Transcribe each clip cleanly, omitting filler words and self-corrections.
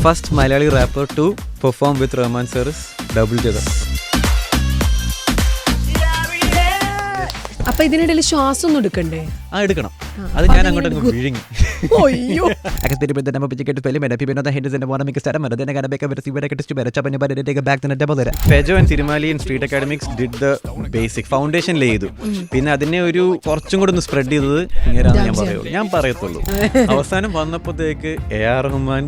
first Malayali rapper to perform with Rahman sir's Double J. അപ്പൊ ഇതിനിടയിൽ ശ്വാസം ഒന്നും എടുക്കണ്ടേ? എടുക്കണം. അത് ഞാൻ അങ്ങോട്ട് വിഴുങ്ങി. Fejo and Tirumali in Street Academics did the basic foundation ചെയ്തു. പിന്നെ അതിനെ ഒരു കുറച്ചും കൂടെ ഒന്ന് സ്പ്രെഡ് ചെയ്തത് ഞാൻ പറയത്തുള്ളൂ. അവസാനം വന്നപ്പോഴത്തേക്ക് AR Rahman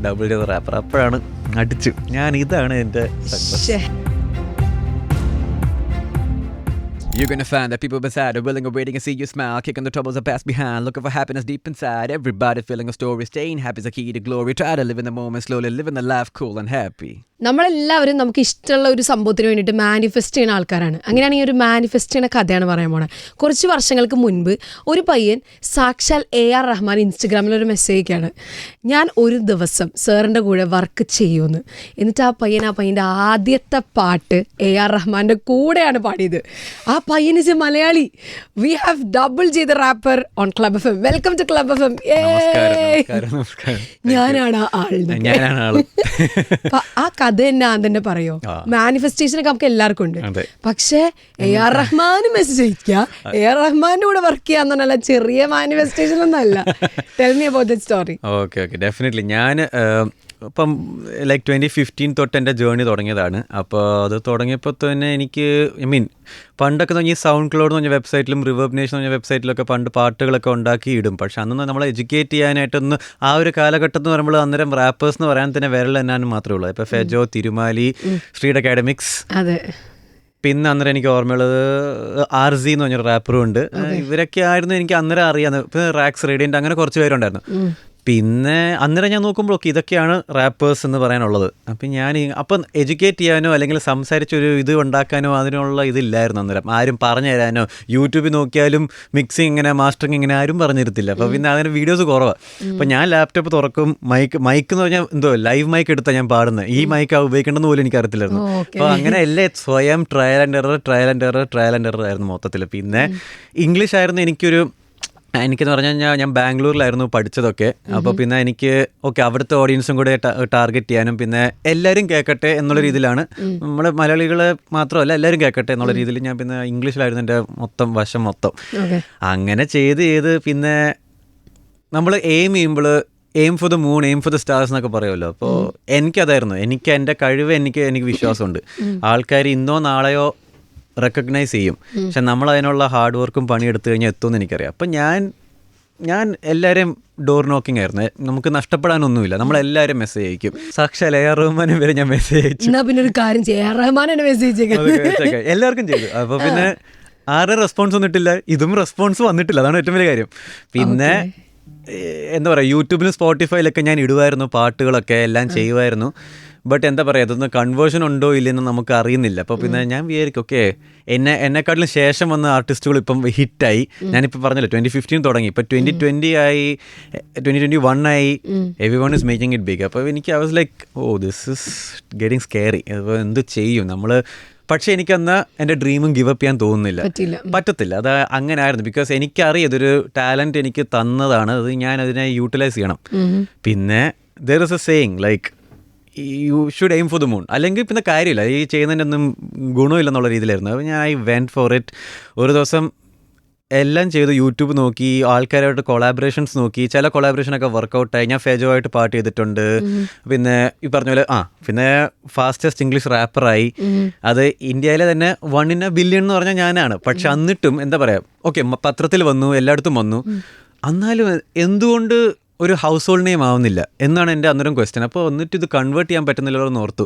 double J rapper. അപ്പോഴാണ് അടിച്ചു. ഞാൻ ഇതാണ് എൻ്റെ success. You're gonna find that people beside are willing and waiting and see you smile, kicking the troubles of past behind, looking for happiness deep inside. Everybody feeling a story, staying happy is a key to glory. Try to live in the moment slowly, living the life cool and happy. നമ്മളെല്ലാവരും നമുക്ക് ഇഷ്ടമുള്ള ഒരു സംഭവത്തിന് വേണ്ടിയിട്ട് manifest ചെയ്യുന്ന ആൾക്കാരാണ്. അങ്ങനെയാണെങ്കിൽ ഒരു മാനിഫെസ്റ്റ് ചെയ്യുന്ന കഥയാണ് പറയാൻ പോണത്. കുറച്ച് വർഷങ്ങൾക്ക് മുൻപ് ഒരു പയ്യൻ സാക്ഷാൽ AR റഹ്മാൻ ഇൻസ്റ്റഗ്രാമിലൊരു മെസ്സേജൊക്കെയാണ്, ഞാൻ ഒരു ദിവസം സാറിൻ്റെ കൂടെ വർക്ക് ചെയ്യുമെന്ന്. എന്നിട്ട് ആ പയ്യൻ്റെ ആദ്യത്തെ പാട്ട് AR റഹ്മാൻ്റെ കൂടെയാണ് പാടിയത്. ആ പയ്യൻ is a Malayali. We have double J the rapper on club FM. Welcome to club FM. ഞാനാണ് ആ ആൾ. ആ കഥ തന്നെ പറയോ? മാനിഫെസ്റ്റേഷൻ ഒക്കെ നമുക്ക് എല്ലാവർക്കും ഉണ്ട്. പക്ഷേ AR റഹ്മാന് മെസ്സേജ് അയക്കുക, AR റഹ്മാന്റെ കൂടെ വർക്ക് ചെയ്യാന്നല്ല ചെറിയ മാനിഫെസ്റ്റേഷൻ ഒന്നല്ല. Tell me about that story. Okay definitely. ഞാൻ ഇപ്പം 2015 തൊട്ട് എൻ്റെ ജേർണി തുടങ്ങിയതാണ്. അപ്പോൾ അത് തുടങ്ങിയപ്പോൾ തന്നെ എനിക്ക് പണ്ടൊക്കെ ഈ സൗണ്ട് ക്ലൗഡ് എന്ന് പറഞ്ഞ വെബ്സൈറ്റിലും റിവേർബ് നേഷൻ എന്ന് പറഞ്ഞ വെബ്സൈറ്റിലൊക്കെ പണ്ട് പാട്ടുകളൊക്കെ ഉണ്ടാക്കി ഇടും. പക്ഷെ അന്ന് നമ്മളെ എഡ്യൂക്കേറ്റ് ചെയ്യാനായിട്ടൊന്ന് ആ ഒരു കാലഘട്ടം എന്ന് പറയുമ്പോൾ അന്നേരം റാപ്പേഴ്സ് എന്ന് പറയാൻ തന്നെ വിരൽ എന്നാനും മാത്രമേ ഉള്ളൂ. ഇപ്പോൾ ഫെജോ, തിരുമാലി, സ്ട്രീറ്റ് അക്കാഡമിക്സ്, പിന്നെ അന്നേരം എനിക്ക് ഓർമ്മയുള്ളത് RZ എന്ന് പറഞ്ഞൊരു റാപ്പറും ഉണ്ട്. ഇവരൊക്കെ ആയിരുന്നു എനിക്ക് അന്നേരം അറിയാവുന്നത്. പിന്നെ റാക്സ് റേഡിയൻ്റ് അങ്ങനെ കുറച്ച് പേരുണ്ടായിരുന്നു. പിന്നെ അന്നേരം ഞാൻ നോക്കുമ്പോഴൊക്കെ ഇതൊക്കെയാണ് റാപ്പേഴ്സ് എന്ന് പറയാനുള്ളത്. അപ്പം എഡ്യൂക്കേറ്റ് ചെയ്യാനോ അല്ലെങ്കിൽ സംസാരിച്ചൊരു ഇത് ഉണ്ടാക്കാനോ അതിനുള്ള ഇതില്ലായിരുന്നു അന്നേരം. ആരും പറഞ്ഞു തരാനോ യൂട്യൂബിൽ നോക്കിയാലും മിക്സിങ് ഇങ്ങനെ മാസ്റ്ററിങ് ഇങ്ങനെ ആരും പറഞ്ഞു തരത്തില്ല. അപ്പോൾ പിന്നെ അതിന് വീഡിയോസ് കുറവാണ്. അപ്പോൾ ഞാൻ ലാപ്ടോപ്പ് തുറക്കും, മൈക്ക് എന്ന് പറഞ്ഞാൽ എന്തോ ലൈവ് മൈക്ക് എടുത്താൽ ഞാൻ പാടുന്നത്. ഈ മൈക്ക് ഉപയോഗിക്കേണ്ടെന്ന് പോലും എനിക്കറിയത്തില്ലായിരുന്നു. അപ്പോൾ അങ്ങനെ എല്ലാം സ്വയം ട്രയൽ ആൻഡ് എറർ ആയിരുന്നു മൊത്തത്തിൽ. പിന്നെ ഇംഗ്ലീഷ് ആയിരുന്നു എനിക്കെന്ന് പറഞ്ഞാൽ ഞാൻ ബാംഗ്ലൂരിലായിരുന്നു പഠിച്ചതൊക്കെ. അപ്പോൾ പിന്നെ എനിക്ക് അവിടുത്തെ ഓഡിയൻസും കൂടെ ടാർഗറ്റ് ചെയ്യാനും പിന്നെ എല്ലാവരും കേൾക്കട്ടെ എന്നുള്ള രീതിയിലാണ്. നമ്മളെ മലയാളികൾ മാത്രമല്ല എല്ലാവരും കേൾക്കട്ടെ എന്നുള്ള രീതിയിൽ ഞാൻ പിന്നെ ഇംഗ്ലീഷിലായിരുന്നു എൻ്റെ വശം മൊത്തം. അങ്ങനെ ചെയ്ത് പിന്നെ നമ്മൾ aim for the moon, aim for the stars എന്നൊക്കെ പറയുമല്ലോ. അപ്പോൾ എനിക്കതായിരുന്നു. എൻ്റെ കഴിവ് എനിക്ക് വിശ്വാസമുണ്ട്. ആൾക്കാർ ഇന്നോ നാളെയോ റെക്കഗ്നൈസ് ചെയ്യും. പക്ഷെ നമ്മൾ അതിനുള്ള ഹാർഡ് വർക്കും പണിയെടുത്തു കഴിഞ്ഞാൽ എത്തുമെന്ന് എനിക്കറിയാം. അപ്പം ഞാൻ എല്ലാവരെയും ഡോർ നോക്കിംഗ് ആയിരുന്നു. നമുക്ക് നഷ്ടപ്പെടാനൊന്നുമില്ല. നമ്മളെല്ലാവരും മെസ്സേജ് അയക്കും. സാക്ഷാൽ AR റഹ്മാനെ വരെ ഞാൻ മെസ്സേജ് അയച്ചു. പിന്നെ ഒരു കാര്യം എല്ലാവർക്കും ചെയ്തു. അപ്പോൾ പിന്നെ ആരും റെസ്പോൺസ് വന്നിട്ടില്ല, ഇതും റെസ്പോൺസ് വന്നിട്ടില്ല. അതാണ് ഏറ്റവും വലിയ കാര്യം. പിന്നെ എന്താ പറയുക, യൂട്യൂബിലും സ്പോട്ടിഫൈയിലൊക്കെ ഞാൻ ഇടുമായിരുന്നു പാട്ടുകളൊക്കെ, എല്ലാം ചെയ്യുമായിരുന്നു. ബട്ട് എന്താ പറയുക, അതൊന്നും കൺവേർഷൻ ഉണ്ടോ ഇല്ലെന്ന് നമുക്ക് അറിയുന്നില്ല. അപ്പോൾ പിന്നെ ഞാൻ വിചാരിക്കും എന്നെക്കാട്ടിലും ശേഷം വന്ന ആർട്ടിസ്റ്റുകൾ ഇപ്പം ഹിറ്റായി. ഞാനിപ്പോൾ പറഞ്ഞല്ലോ 2015 തുടങ്ങി, ഇപ്പോൾ 2020 ആയി, 2021 ആയി. Everyone is making it big. അപ്പോൾ എനിക്ക് I was like this is getting scary. അപ്പോൾ എന്ത് ചെയ്യും നമ്മൾ? പക്ഷേ എനിക്കന്ന് എൻ്റെ ഡ്രീമും ഗിവ് അപ്പ് ചെയ്യാൻ പറ്റത്തില്ല. അത് അങ്ങനെ ആയിരുന്നു. ബിക്കോസ് എനിക്കറിയാം ഇതൊരു ടാലൻറ്റ് എനിക്ക് തന്നതാണ്, അത് ഞാൻ അതിനെ യൂട്ടിലൈസ് ചെയ്യണം. പിന്നെ there is A saying like you should aim for the moon, അല്ലെങ്കിൽ പിന്നെ കാര്യമില്ല, ഈ ചെയ്യുന്നതിൻ്റെ ഒന്നും ഗുണമില്ലെന്നുള്ള രീതിയിലായിരുന്നു. അപ്പോൾ ഞാൻ വെൻറ്റ് ഫോർ ഇറ്റ്. ഒരു ദിവസം എല്ലാം ചെയ്തു, യൂട്യൂബ് നോക്കി, ആൾക്കാരായിട്ട് കൊളാബറേഷൻസ് നോക്കി. ചില കൊളാബറേഷനൊക്കെ വർക്കൗട്ടായി. ഞാൻ ഫെജോ ആയിട്ട് പാട്ട് ചെയ്തിട്ടുണ്ട്. പിന്നെ ഈ പറഞ്ഞ പോലെ പിന്നെ ഫാസ്റ്റസ്റ്റ് ഇംഗ്ലീഷ് റാപ്പറായി. അത് ഇന്ത്യയിലെ തന്നെ 1 in a billion എന്ന് പറഞ്ഞാൽ ഞാനാണ്. പക്ഷെ എന്നിട്ടും എന്താ പറയുക, പത്രത്തിൽ വന്നു, എല്ലായിടത്തും വന്നു. എന്നാലും എന്തുകൊണ്ട് ഒരു ഹൗസ് ഹോൾഡ് നെയിം ആവുന്നില്ല എന്നാണ് എൻ്റെ അന്നേരം ക്വസ്റ്റ്യൻ. അപ്പോൾ എന്നിട്ട് ഇത് കൺവേർട്ട് ചെയ്യാൻ പറ്റുന്നില്ലല്ലോ എന്ന് ഓർത്തു.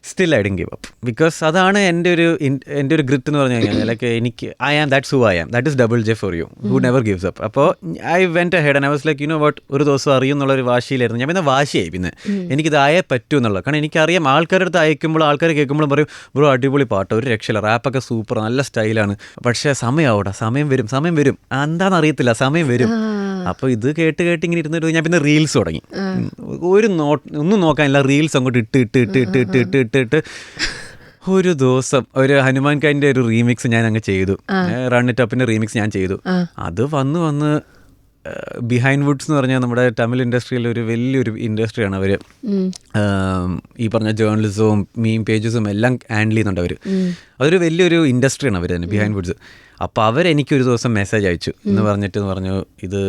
Still I didn't give up. Because അതാണ് എൻ്റെ ഒരു ഗ്രിറ്റ് എന്ന് പറഞ്ഞു കഴിഞ്ഞാൽ, ലൈക്ക് എനിക്ക് that's who I am, that is double J for you who never gives up. അപ്പോൾ I went ahead and I was like ഒരു ദിവസം അറിയും എന്നുള്ളൊരു വാശിയിലായിരുന്നു ഞാൻ. പിന്നെ വാശിയായി, പിന്നെ എനിക്കിത് പറ്റൂ എന്നുള്ളത്. കാരണം എനിക്കറിയാം ആൾക്കാരുടെ അടുത്ത് അയക്കുമ്പോൾ, ആൾക്കാർ കേൾക്കുമ്പോഴും പറയും ബ്രോ അടിപൊളി പാട്ട്, ഒരു രക്ഷയില്ല, റാപ്പൊക്കെ സൂപ്പർ, നല്ല സ്റ്റൈലാണ്. പക്ഷേ സമയം വരും എന്താണെന്ന് അറിയത്തില്ല, സമയം വരും. അപ്പോൾ ഇത് കേട്ട് ഇങ്ങനെ ഇരുന്നിട്ട് ഞാൻ പിന്നെ റീൽസ് തുടങ്ങി. ഒന്നും നോക്കാനില്ല, റീൽസ് അങ്ങോട്ട് ഇട്ട് ഒരു ദിവസം ഒരു ഹനുമാൻ ഖാൻ്റെ ഒരു റീമിക്സ് ഞാൻ അങ്ങ് ചെയ്തു. റൺ ഇറ്റ് അപ്പിൻ്റെ റീമിക്സ് ഞാൻ ചെയ്തു. അത് വന്ന് ബിഹൈൻഡ് വുഡ്സ് എന്ന് പറഞ്ഞാൽ നമ്മുടെ തമിഴ് ഇൻഡസ്ട്രിയിൽ ഒരു വലിയൊരു ഇൻഡസ്ട്രിയാണ് അവർ. ഈ പറഞ്ഞ ജേർണലിസവും മീം പേജസും എല്ലാം ഹാൻഡിൽ ചെയ്യുന്നുണ്ട് അവർ. അതൊരു വലിയൊരു ഇൻഡസ്ട്രിയാണ് അവർ തന്നെ, ബിഹൈൻഡ് വുഡ്സ്. അപ്പോൾ അവരെനിക്കൊരു ദിവസം മെസ്സേജ് അയച്ചു എന്ന് പറഞ്ഞു ഇത്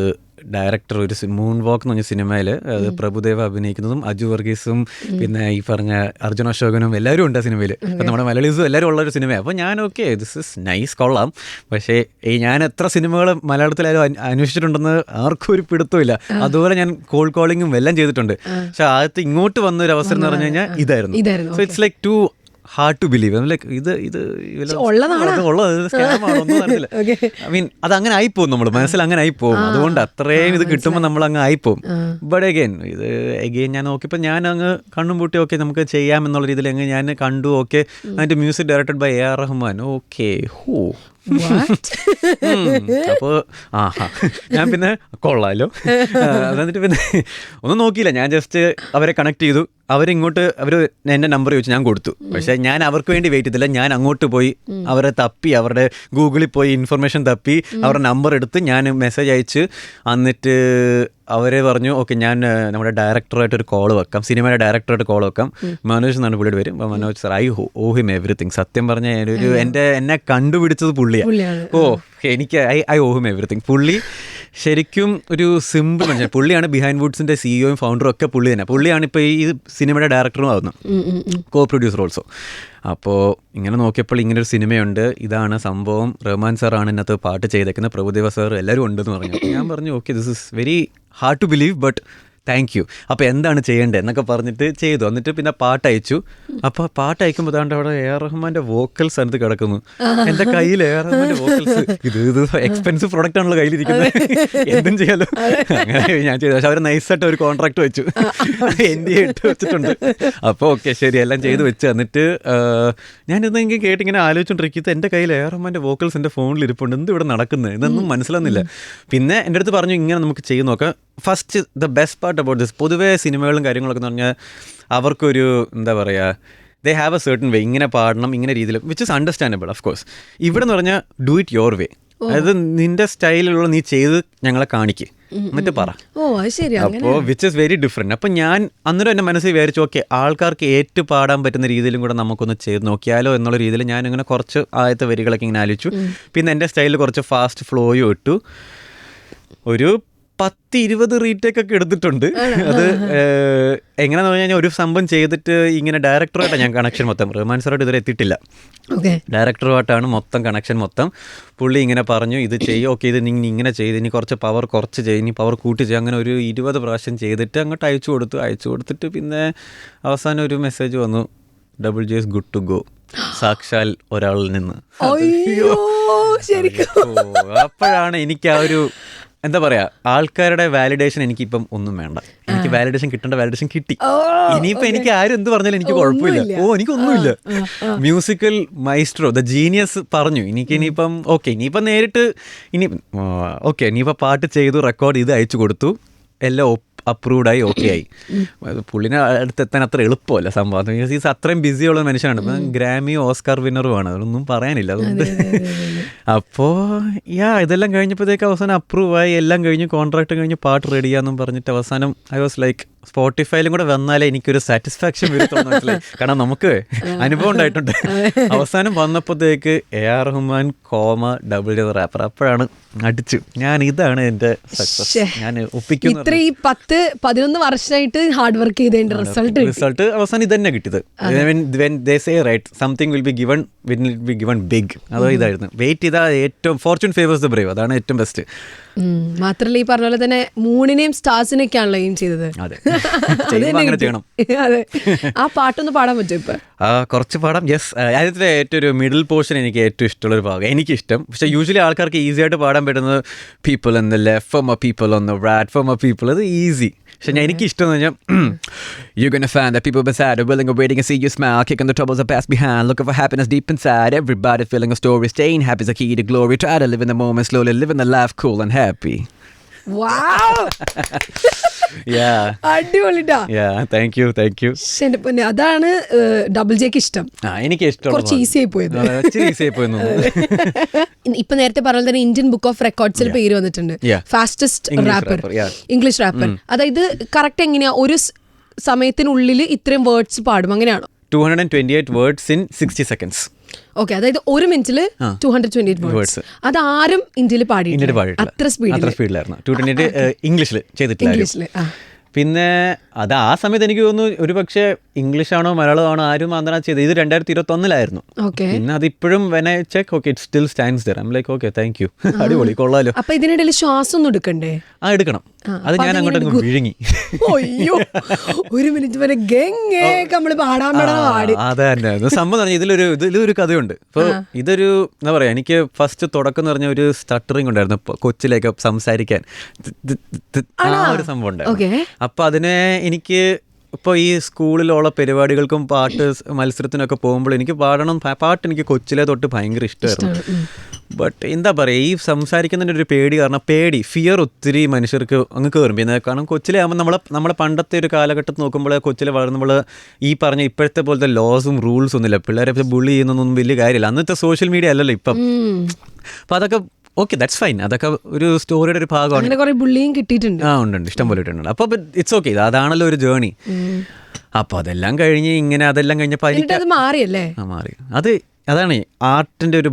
ഡയറക്ടർ ഒരു മൂൺ വാക്ക് എന്ന് പറഞ്ഞ സിനിമയിൽ അത് പ്രഭുദേവ അഭിനയിക്കുന്നതും അജു വർഗീസും പിന്നെ ഈ പറഞ്ഞ അർജുൻ അശോകനും എല്ലാവരും ഉണ്ട് ആ സിനിമയിൽ. അപ്പം നമ്മുടെ മലയാളീസും എല്ലാവരും ഉള്ളൊരു സിനിമയാണ്. അപ്പോൾ ഞാൻ ഓക്കെ ദിസ് ഇസ് നൈസ്, കൊള്ളാം. പക്ഷേ ഞാൻ എത്ര സിനിമകൾ മലയാളത്തിലായാലും അന്വേഷിച്ചിട്ടുണ്ടെന്ന് ആർക്കും ഒരു പിടുത്തമില്ല. അതുപോലെ ഞാൻ കോൾഡ് കോളിങ്ങും എല്ലാം ചെയ്തിട്ടുണ്ട്. പക്ഷെ ആദ്യത്തെ ഇങ്ങോട്ട് വന്നൊരു അവസരം എന്ന് പറഞ്ഞു കഴിഞ്ഞാൽ ഇതായിരുന്നു. So it's like to hard to believe. Like ഇത് ഐ മീൻ അത് അങ്ങനെ ആയിപ്പോവും, നമ്മൾ മനസ്സിൽ അങ്ങനെ ആയിപ്പോവും. അതുകൊണ്ട് അത്രയും ഇത് കിട്ടുമ്പോൾ നമ്മൾ അങ്ങ് ആയിപ്പോവും. ബട്ട് അഗൈൻ ഞാൻ നോക്കിയപ്പോൾ ഞാൻ അങ്ങ് കണ്ണും പൂട്ടി ഓക്കെ നമുക്ക് ചെയ്യാം എന്നുള്ള രീതിയിൽ അങ്ങ് ഞാൻ കണ്ടു. ഓക്കെ, അതിൻ്റെ music directed by AR Rahman. Okay, അപ്പോൾ ഞാൻ പിന്നെ കൊള്ളാലോ. എന്നിട്ട് പിന്നെ ഒന്നും നോക്കിയില്ല, ഞാൻ ജസ്റ്റ് അവരെ കണക്ട് ചെയ്തു. അവർ എൻ്റെ നമ്പർ ചോദിച്ചു, ഞാൻ കൊടുത്തു. പക്ഷേ ഞാൻ അവർക്ക് വേണ്ടി വെയിറ്റ് ചെയ്തില്ല. ഞാൻ അങ്ങോട്ട് പോയി അവരെ തപ്പി, അവരുടെ ഗൂഗിളിൽ പോയി ഇൻഫർമേഷൻ തപ്പി അവരുടെ നമ്പർ എടുത്ത് ഞാൻ മെസ്സേജ് അയച്ച്. എന്നിട്ട് അവർ പറഞ്ഞു ഓക്കെ ഞാൻ നമ്മുടെ ഡയറക്ടറായിട്ടൊരു കോൾ വെക്കാം, സിനിമയുടെ ഡയറക്ടറായിട്ട് കോൾ വെക്കാം. മനോജ് എന്നാണ് പുള്ളിയുടെ പേര്. അപ്പോൾ Manoj sir, I owe him everything. സത്യം പറഞ്ഞാൽ എന്നെ കണ്ടുപിടിച്ചത് പുള്ളിയാണ്. എനിക്ക് ഐ ഓ ഹിം എവറിത്തിങ്. പുള്ളി ശരിക്കും ഒരു സിമ്പിൾ മനുഷ്യൻ. പുള്ളിയാണ് ബിഹൈൻഡ് വുഡ്സിൻ്റെ സിഇഒയും ഫൗണ്ടറും ഒക്കെ പുള്ളി തന്നെ. പുള്ളിയാണ് ഇപ്പോൾ ഈ സിനിമയുടെ ഡയറക്ടറും ആവുന്നു, കോ പ്രൊഡ്യൂസർ ഓൾസോ. അപ്പോൾ ഇങ്ങനെ നോക്കിയപ്പോൾ ഇങ്ങനൊരു സിനിമയുണ്ട്, ഇതാണ് സംഭവം, റഹ്മാൻ സാറാണ് ഇതിനകത്ത് പാട്ട് ചെയ്തേക്കുന്നത്, പ്രഭുദേവ സാർ എല്ലാവരും ഉണ്ടെന്ന് പറഞ്ഞു. ഞാൻ പറഞ്ഞു okay this is very hard to believe but thank you. അപ്പോൾ എന്താണ് ചെയ്യേണ്ടത് എന്നൊക്കെ പറഞ്ഞിട്ട് ചെയ്തു. എന്നിട്ട് പിന്നെ പാട്ട് അയച്ചു. അപ്പോൾ പാട്ട് അയക്കുമ്പോൾ അതാണ്ട് അവിടെ AR റഹ്മാൻ്റെ വോക്കൽസ് അടുത്ത് കിടക്കുന്നു. എൻ്റെ കയ്യിൽ AR റഹ്മാൻ്റെ വോക്കൽസ്. ഇത് എക്സ്പെൻസീവ് പ്രൊഡക്റ്റ് ആണല്ലോ കയ്യിലിരിക്കുന്നത്, എന്തും ചെയ്യാലോ. അങ്ങനെ ഞാൻ ചെയ്തു. പക്ഷെ അവർ നൈസായിട്ട് ഒരു കോൺട്രാക്ട് വെച്ചു, NDA ഇട്ട് വെച്ചിട്ടുണ്ട്. അപ്പോൾ ഓക്കെ ശരി, എല്ലാം ചെയ്ത് വെച്ച്. എന്നിട്ട് ഞാനിതെങ്കിൽ കേട്ടിങ്ങനെ ആലോചിച്ചുകൊണ്ടിരിക്കുന്നത് എൻ്റെ കയ്യിൽ AR റഹ്മാൻ്റെ വോക്കൽസ് എൻ്റെ ഫോണിൽ ഇരിപ്പുണ്ട്, എന്ത് ഇവിടെ നടക്കുന്നത് ഇതൊന്നും മനസ്സിലാകുന്നില്ല. പിന്നെ എൻ്റെ അടുത്ത് പറഞ്ഞു ഇങ്ങനെ നമുക്ക് ചെയ്ത് നോക്കാം. First the best part about this, പൊതുവേ സിനിമകളും കാര്യങ്ങളൊക്കെ എന്ന് പറഞ്ഞാൽ അവർക്കൊരു എന്താ പറയുക, ദേ ഹാവ് എ സർട്ടൻ വേ, ഇങ്ങനെ പാടണം ഇങ്ങനെ രീതിയിൽ, which is understandable of course. ഇവിടെ എന്ന് പറഞ്ഞാൽ ഡു ഇറ്റ് യുവർ വേ, അതായത് നിന്റെ സ്റ്റൈലിലുള്ള നീ ചെയ്ത് ഞങ്ങളെ കാണിക്ക് എന്നിട്ട് പറ. അപ്പോൾ വിച്ച് ഇസ് വെരി ഡിഫറെൻറ്റ്. അപ്പം ഞാൻ അന്നേരം എൻ്റെ മനസ്സിൽ വിചാരിച്ചു ഓക്കെ ആൾക്കാർക്ക് ഏറ്റു പാടാൻ പറ്റുന്ന രീതിയിലും കൂടെ നമുക്കൊന്ന് ചെയ്ത് നോക്കിയാലോ എന്നുള്ള രീതിയിൽ ഞാൻ ഇങ്ങനെ കുറച്ച് ആദ്യത്തെ വരികളൊക്കെ ഇങ്ങനെ ആലോചിച്ചു. പിന്നെ എൻ്റെ സ്റ്റൈലിൽ കുറച്ച് ഫാസ്റ്റ് ഫ്ലോയും ഇട്ടു. ഒരു 10-20 റീടേക്ക് ഒക്കെ എടുത്തിട്ടുണ്ട്. അത് എങ്ങനെയാണെന്ന് പറഞ്ഞു കഴിഞ്ഞാൽ ഒരു സംഭവം ചെയ്തിട്ട് ഇങ്ങനെ ഡയറക്ടറുമായിട്ടാണ് ഞാൻ കണക്ഷൻ മൊത്തം, റഹ്മാൻ സാറായിട്ട് ഇതുവരെ എത്തിയിട്ടില്ല, ഡയറക്ടറുമായിട്ടാണ് മൊത്തം കണക്ഷൻ മൊത്തം. പുള്ളി ഇങ്ങനെ പറഞ്ഞു ഇത് ചെയ്യും, ഓക്കെ ഇത് നീ ഇങ്ങനെ ചെയ്ത്, ഇനി കുറച്ച് പവർ കുറച്ച് ചെയ്യും, ഇനി പവർ കൂട്ടി ചെയ്യും. അങ്ങനെ ഒരു 20 പ്രാവശ്യം ചെയ്തിട്ട് അങ്ങോട്ട് അയച്ചു കൊടുത്തിട്ട് പിന്നെ അവസാനം ഒരു മെസ്സേജ് വന്നു, WJ ഗുഡ് ടു ഗോ, സാക്ഷാൽ ഒരാളിൽ നിന്ന്. അപ്പോഴാണ് എനിക്ക് ആ ഒരു എന്താ പറയാ, ആൾക്കാരുടെ വാലിഡേഷൻ എനിക്കിപ്പം ഒന്നും വേണ്ട. എനിക്ക് വാലിഡേഷൻ കിട്ടേണ്ട വാലിഡേഷൻ കിട്ടി. ഇനിയിപ്പോൾ എനിക്ക് ആരും എന്ത് പറഞ്ഞാലും എനിക്ക് കുഴപ്പമില്ല. എനിക്കൊന്നുമില്ല. മ്യൂസിക്കൽ മൈസ്ട്രോ ദ ജീനിയസ് പറഞ്ഞു. ഇനിയിപ്പം ഓക്കെ, ഇനിയിപ്പം നേരിട്ട് ഇനിയിപ്പോൾ പാട്ട് ചെയ്തു, റെക്കോർഡ് ചെയ്ത് അയച്ചു കൊടുത്തു, എല്ലാം അപ്രൂവ്ഡായി, ഓക്കെ ആയി. പുള്ളിനെ അടുത്തെത്താൻ അത്ര എളുപ്പമല്ല സംഭവം. ഈസ് അത്രയും ബിസിയുള്ള മനുഷ്യനാണ്. ഇപ്പം ഗ്രാമി ഓസ്കാർ വിന്നറുമാണ്, അതൊന്നും പറയാനില്ല. അതുകൊണ്ട് അപ്പോൾ ഇതെല്ലാം കഴിഞ്ഞപ്പോഴത്തേക്ക് അവസാനം അപ്രൂവായി, എല്ലാം കഴിഞ്ഞ് കോൺട്രാക്ട് കഴിഞ്ഞ് പാട്ട് റെഡിയാന്നും പറഞ്ഞിട്ട് അവസാനം ഐ വാസ് ലൈക്ക് സ്പോട്ടിഫൈയിലും കൂടെ വന്നാലേ എനിക്കൊരു സാറ്റിസ്ഫാക്ഷൻ വരുത്തുള്ളൂ മനസ്സിലായി. കാരണം നമുക്ക് അനുഭവം ഉണ്ടായിട്ടുണ്ട്. അവസാനം വന്നപ്പോഴത്തേക്ക് AR റഹ്മാൻ WJ റാപ്പർ, അപ്പോഴാണ് അടിച്ചു ഞാൻ, ഇതാണ് എൻ്റെ സക്സസ്, ഞാൻ ഒപ്പിക്കുന്നു. 10-11 വർഷമായിട്ട് ഹാർഡ് വർക്ക് ചെയ്തതിന്റെ റിസൾട്ട് അവസാനം ഇത് തന്നെ കിട്ടിയത്. when they say right something will be given big, അതോ ഇതായിരുന്നു വെയിറ്റ് ചെയ്താൽ ഏറ്റവും ഫോർച്യൂൺ ഫേവേഴ്സ് ദ ബ്രേവ്, അതാണ് ഏറ്റവും ബെസ്റ്റ്. മാത്രല്ല ഈ പറഞ്ഞ പോലെ തന്നെ മൂണിനെയും സ്റ്റാർസിനെയൊക്കെയാണല്ലോ എയിം ചെയ്തത്. അതെ, ചെയ്യണം. അതെ, ആ പാട്ടൊന്ന് പാടാൻ പറ്റും ഇപ്പൊ? കുറച്ച് പാടാം. യെസ്, അതിൻ്റെ ഏറ്റവും ഒരു മിഡിൽ പോർഷൻ എനിക്ക് ഏറ്റവും ഇഷ്ടമുള്ളൊരു ഭാഗം, എനിക്കിഷ്ടം. പക്ഷേ യൂഷ്വലി ആൾക്കാർക്ക് ഈസി ആയിട്ട് പാടാൻ പറ്റുന്നത് people on the left, for my people on the right, for my people, അത് ഈസി. പക്ഷെ എനിക്ക് ഇഷ്ടം എന്ന് പറഞ്ഞാൽ you're gonna find that people beside are willing and waiting and see you smile, kicking the troubles that pass behind, looking for happiness deep inside, everybody feeling a story, staying happy is the key to glory, try to live in the moment slowly, living the life cool and happy. Wow. അടിപൊളിട്ടാ. Thank you. എന്റെ പൊന്നെ, അതാണ് double ജെക്ക് ഇഷ്ടം. എനിക്ക് ഇഷ്ടം കുറച്ച് easy ആയി പോയത്. ഈസി ആയി പോയെന്ന് ഇപ്പൊ നേരത്തെ പറഞ്ഞ തന്നെ ഇന്ത്യൻ ബുക്ക് ഓഫ് റെക്കോർഡ്സിൽ പേര് വന്നിട്ടുണ്ട്. Fastest rapper, English rapper. അതായത് കറക്റ്റ് എങ്ങനെയാ ഒരു സമയത്തിനുള്ളിൽ ഇത്രയും വേർഡ്സ് പാടും, അങ്ങനെയാണോ? 228 words in 60 seconds. ഓക്കെ, അതായത് ഒരു മിനിറ്റില് 228 വേർഡ്സ്. അത് ആരും ഇന്ത്യയിൽ പാടിയിട്ടില്ല, അത്ര സ്പീഡിലായിരുന്നു. 228 ഇംഗ്ലീഷിൽ ചെയ്തിട്ടില്ല. പിന്നെ അത് ആ സമയത്ത് എനിക്ക് തോന്നുന്നു ഒരു പക്ഷേ ഇംഗ്ലീഷാണോ മലയാളമാണോ ആരും ആന്ധ്ര ചെയ്തത്. ഇത് 2021 പിന്നെ അതിപ്പോഴും when I check okay it still stands there. I am like okay thank you, അടിപൊളി, കൊള്ളാലോ. അപ്പൊ ഇതിനിടയിൽ ശ്വാസം ഒന്നും എടുക്കണ്ടേ? എടുക്കണം. അത് ഞാൻ അങ്ങോട്ട് വിഴുങ്ങി. അയ്യോ, ഒരു മിനിറ്റ് വരെ നമ്മള് പാടാൻ പാടി. അതെ തന്നെ സംഭവം. ഇതിലൊരു കഥയുണ്ട്. ഇപ്പോൾ ഇതൊരു എന്താ പറയാ, എനിക്ക് ഫസ്റ്റ് തുടക്കം എന്ന് പറഞ്ഞ ഒരു സ്റ്റട്ടറിങ് ഉണ്ടായിരുന്നു കൊച്ചിലേക്ക് സംസാരിക്കാൻ. ആ ഒരു സംഭവം ഉണ്ടായിരുന്നു. അപ്പൊ അതിനെ എനിക്ക് ഇപ്പോൾ ഈ സ്കൂളിലുള്ള പരിപാടികൾക്കും പാട്ട് മത്സരത്തിനൊക്കെ പോകുമ്പോൾ എനിക്ക് പാട്ട് എനിക്ക് കൊച്ചിലെ തൊട്ട് ഭയങ്കര ഇഷ്ടമായിരുന്നു. ബട്ട് എന്താ പറയുക, ഈ സംസാരിക്കുന്നതിൻ്റെ ഒരു പേടി കാരണം ഫിയർ ഒത്തിരി മനുഷ്യർക്ക് അങ്ങ് കയറും. പിന്നെ കാരണം കൊച്ചിലെ ആകുമ്പോൾ നമ്മളെ പണ്ടത്തെ ഒരു കാലഘട്ടത്തിൽ നോക്കുമ്പോൾ കൊച്ചിലെ വളർന്നുമ്പോൾ ഈ പറഞ്ഞ ഇപ്പോഴത്തെ പോലത്തെ ലോസും റൂൾസും ഒന്നുമില്ല. പിള്ളേരെ ബുള്ളി ചെയ്യുന്നൊന്നും വലിയ കാര്യമില്ല. അന്നത്തെ സോഷ്യൽ മീഡിയ അല്ലല്ലോ ഇപ്പം. അപ്പം അതൊക്കെ ഓക്കെ, ദാറ്റ്സ് ഫൈൻ. അതൊക്കെ ഒരു സ്റ്റോറിയുടെ ഒരു ഭാഗമാണ്. കുറേ ബുള്ളിയും കിട്ടിയിട്ടുണ്ട്. ഉണ്ട്, ഇഷ്ടം പോലെ ഇട്ടുണ്ട്. അപ്പോൾ ഇറ്റ്സ് ഓക്കെ, അതാണല്ലോ ഒരു ജേണി. അപ്പോൾ അതെല്ലാം കഴിഞ്ഞ് അതെല്ലാം കഴിഞ്ഞപ്പോൾ മാറിയല്ലേ? മാറി. അതാണ് ആർട്ടിൻ്റെ ഒരു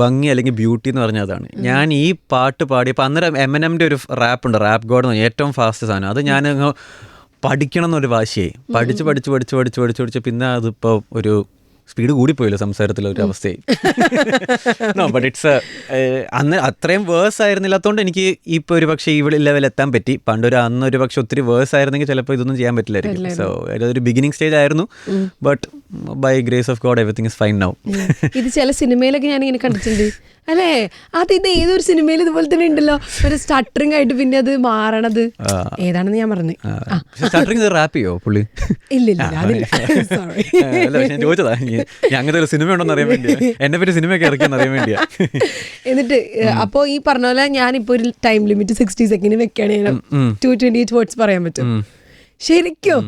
ഭംഗി അല്ലെങ്കിൽ ബ്യൂട്ടി എന്ന് പറഞ്ഞാൽ അതാണ്. ഞാൻ ഈ പാട്ട് പാടിയപ്പോൾ അന്നേരം എമിനമിൻ്റെ ഒരു റാപ്പുണ്ട്, റാപ്പ് ഗോഡ് എന്ന് പറഞ്ഞാൽ ഏറ്റവും ഫാസ്റ്റ് സാധനം. അത് ഞാൻ പഠിക്കണം എന്നൊരു വാശിയായി. പഠിച്ച് പിന്നെ അതിപ്പോൾ ഒരു സ്പീഡ് കൂടിപ്പോയില്ലോ സംസാരത്തിൽ ഒരു അവസ്ഥയായി. നോ ബട്ട് ഇറ്റ്സ് അന്ന് അത്രയും വേഴ്സ് ആയിരുന്നില്ലാത്തതുകൊണ്ട് എനിക്ക് ഇപ്പോൾ ഒരു പക്ഷേ ഈ ലെവൽ എത്താൻ പറ്റി. അന്നൊരു പക്ഷെ ഒത്തിരി വേഴ്സ് ആയിരുന്നെങ്കിൽ ചിലപ്പോൾ ഇതൊന്നും ചെയ്യാൻ പറ്റില്ലായിരിക്കും. സോ ഇതൊരു ബിഗിനിങ് സ്റ്റേജ് ആയിരുന്നു. But by grace of God everything is fine now. ഇത് ചില സിനിമയിലൊക്കെ ഞാനിങ്ങനെ കണ്ടിട്ടുണ്ട് അല്ലേ? ഇത് ഏതൊരു സിനിമയിൽ ഇതുപോലെ തന്നെ ഉണ്ടല്ലോ, ഒരു സ്റ്റട്ടറിംഗ് ആയിട്ട് പിന്നെ അത് മാറണത് ഏതാണെന്ന് ഞാൻ പറഞ്ഞു. റാപ്പ് ചെയ്യോ പുള്ളി? ഇല്ലില്ല, ചോദിച്ചതാ അങ്ങനത്തെ ഒരു സിനിമ ഉണ്ടോന്ന് അറിയാൻ വേണ്ടിയാ, എന്നെ പറ്റി സിനിമയൊക്കെ ഇറക്കിയെന്ന് അറിയാൻ വേണ്ടിയാ. എന്നിട്ട് അപ്പോൾ ഈ പറഞ്ഞ പോലെ ഞാനിപ്പോൾ ഒരു ടൈം ലിമിറ്റ് 60 സെക്കൻഡ് വെക്കുകയാണെങ്കിൽ 228 വേർഡ്സ് പറയാൻ പറ്റും. ശരിക്കും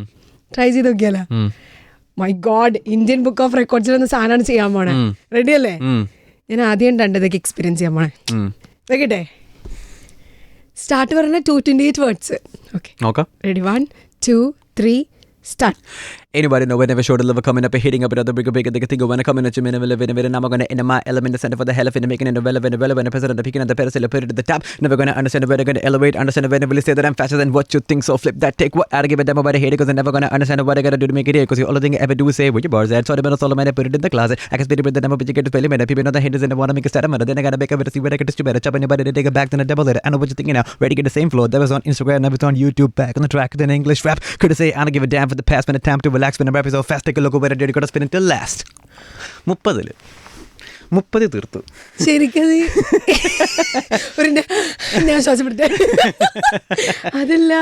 ട്രൈ ചെയ്ത് നോക്കിയാലോ? My God, Indian book of റെക്കോർഡ്സിൽ ഒന്ന് സാധനമാണ് ചെയ്യാൻ പോണേ. റെഡി അല്ലേ? ഞാൻ ആദ്യം രണ്ടതൊക്കെ എക്സ്പീരിയൻസ് ചെയ്യാൻ പോണേ. വെക്കട്ടെ? സ്റ്റാർട്ട് പറഞ്ഞ 228 words. Okay, ready? 1 2 3 start. Anybody know whenever short liver coming up and hitting up another bigger they think when I come in at you minute living with I'm going to in my element the center for the hell of it making it relevant the president the picking at the pedestal put it at the top. Never going to understand where they're going to elevate, understand when they will say that I'm faster than what you think, so flip that, take what I give a damn about the head because they're never going to understand what I got to do to make it here because the only thing I ever do is say with your bars at so the better solo man put it in the closet. I can spit it with the number but you get to spell it and people know the head is in the want to make a start then I got to make a bit to see where I get to better chop anybody to take it back to the double it. I know what you're thinking now, ready to get the same flow that was on Instagram, now it's on YouTube, back on the track with an English rap. Could say I don't give a damn for the past when the time to relax when the rap is all fast. Take a look over there, you got to spin until last. 30 തീർത്തു. ശരിക്കും ഞാൻ ശ്വാസപ്പെടുത്തേ അതല്ല,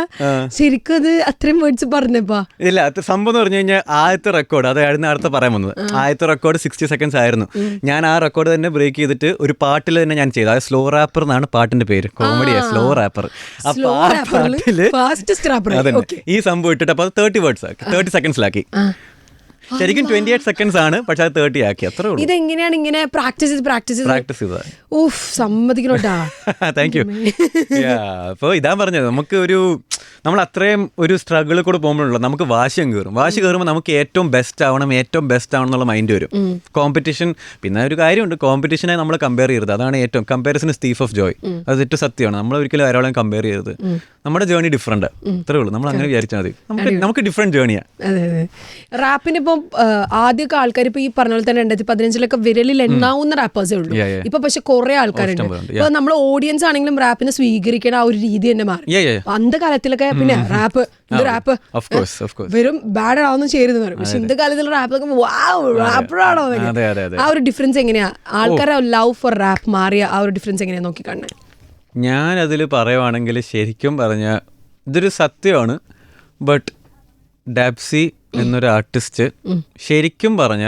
ശരിക്കും അത് അത്രയും words പറഞ്ഞപ്പാ ഇല്ല. സംഭവം എന്ന് പറഞ്ഞു കഴിഞ്ഞാൽ ആദ്യത്തെ റെക്കോർഡ് അതായിരുന്നു അടുത്ത പറയാൻ വന്നത്. ആദ്യത്തെ റെക്കോർഡ് 60 seconds ആയിരുന്നു. ഞാൻ ആ റെക്കോർഡ് തന്നെ ബ്രേക്ക് ചെയ്തിട്ട് ഒരു പാട്ടിൽ തന്നെ ഞാൻ ചെയ്തു. അത് സ്ലോ റാപ്പർ എന്നാണ് പാട്ടിന്റെ പേര്. കോമഡിയാ, സ്ലോ റാപ്പർ. അപ്പൊ ആ പാട്ടില് ഈ സംഭവം ഇട്ടിട്ട് അപ്പൊ അത് 30 seconds ശരിക്കും 28 seconds ആണ്, പക്ഷെ അത് 30 ആക്കി. അത്രേ ഉള്ളൂ. ഇതെങ്ങനെയാണ് ഇങ്ങനെ പ്രാക്ടീസ് ചെയ്താ? ഓഫ്, സമ്മതിക്കണോട്ടാ. Thank you. അപ്പോൾ ഇതാ പറഞ്ഞത്, നമ്മൾ അത്രയും ഒരു സ്ട്രഗിളിൽ കൂടെ പോകുമ്പോഴുള്ള നമുക്ക് വാശി കയറുമ്പോൾ നമുക്ക് ഏറ്റവും ബെസ്റ്റ് ആവണം എന്നുള്ള മൈൻഡ് വരും. കോമ്പറ്റീഷൻ, പിന്നെ ഒരു കാര്യമുണ്ട്, കോമ്പറ്റീഷനെ നമ്മൾ കമ്പയർ ചെയ്യരുത്. അതാണ് ഏറ്റവും comparison is thief of Joy. അത് ഏറ്റവും സത്യമാണ്. നമ്മൾ ഒരിക്കലും ഒരാളെയും കമ്പയർ ചെയ്യരുത്. നമ്മുടെ ജേർണി ഡിഫറെന്റ്, അത്രേ ഉള്ളൂ. നമ്മൾ അങ്ങനെ വിചാരിച്ചാൽ മതി. നമുക്ക് ഡിഫറെന്റ് ജേർണിയാ. റാപ്പിന് ഇപ്പം ആദ്യമൊക്കെ ആൾക്കാർ ഇപ്പൊ ഈ പറഞ്ഞ പോലെ തന്നെ 2015 വിരലിൽ എണ്ണാവുന്ന റാപ്പേഴ്സേ ഉള്ളൂ. ഇപ്പൊ പക്ഷെ കുറെ ആൾക്കാരുണ്ട്. ഇപ്പൊ നമ്മൾ ഓഡിയൻസ് ആണെങ്കിലും റാപ്പിനെ സ്വീകരിക്കണ ആ ഒരു രീതി തന്നെ മാറി. അന്ത കാലത്തിലൊക്കെ പിന്നെ റാപ്പ് വെറും ബാഡ് ആവുന്ന ചേരുന്നു പറയും. പക്ഷെ ഇന്നത്തെ കാലത്തിൽ റാപ്പറാണോ? ആ ഒരു ഡിഫറൻസ് എങ്ങനെയാ? ആൾക്കാരെ ലവ് ഫോർ റാപ്പ് മാറിയ ആ ഒരു ഡിഫറൻസ് എങ്ങനെയാ നോക്കി കാണുന്നത്? ഞാനതിൽ പറയുവാണെങ്കിൽ ശരിക്കും പറഞ്ഞ ഇതൊരു സത്യമാണ്. ബട്ട് ഡാബ്സി എന്നൊരു ആർട്ടിസ്റ്റ് ശരിക്കും പറഞ്ഞ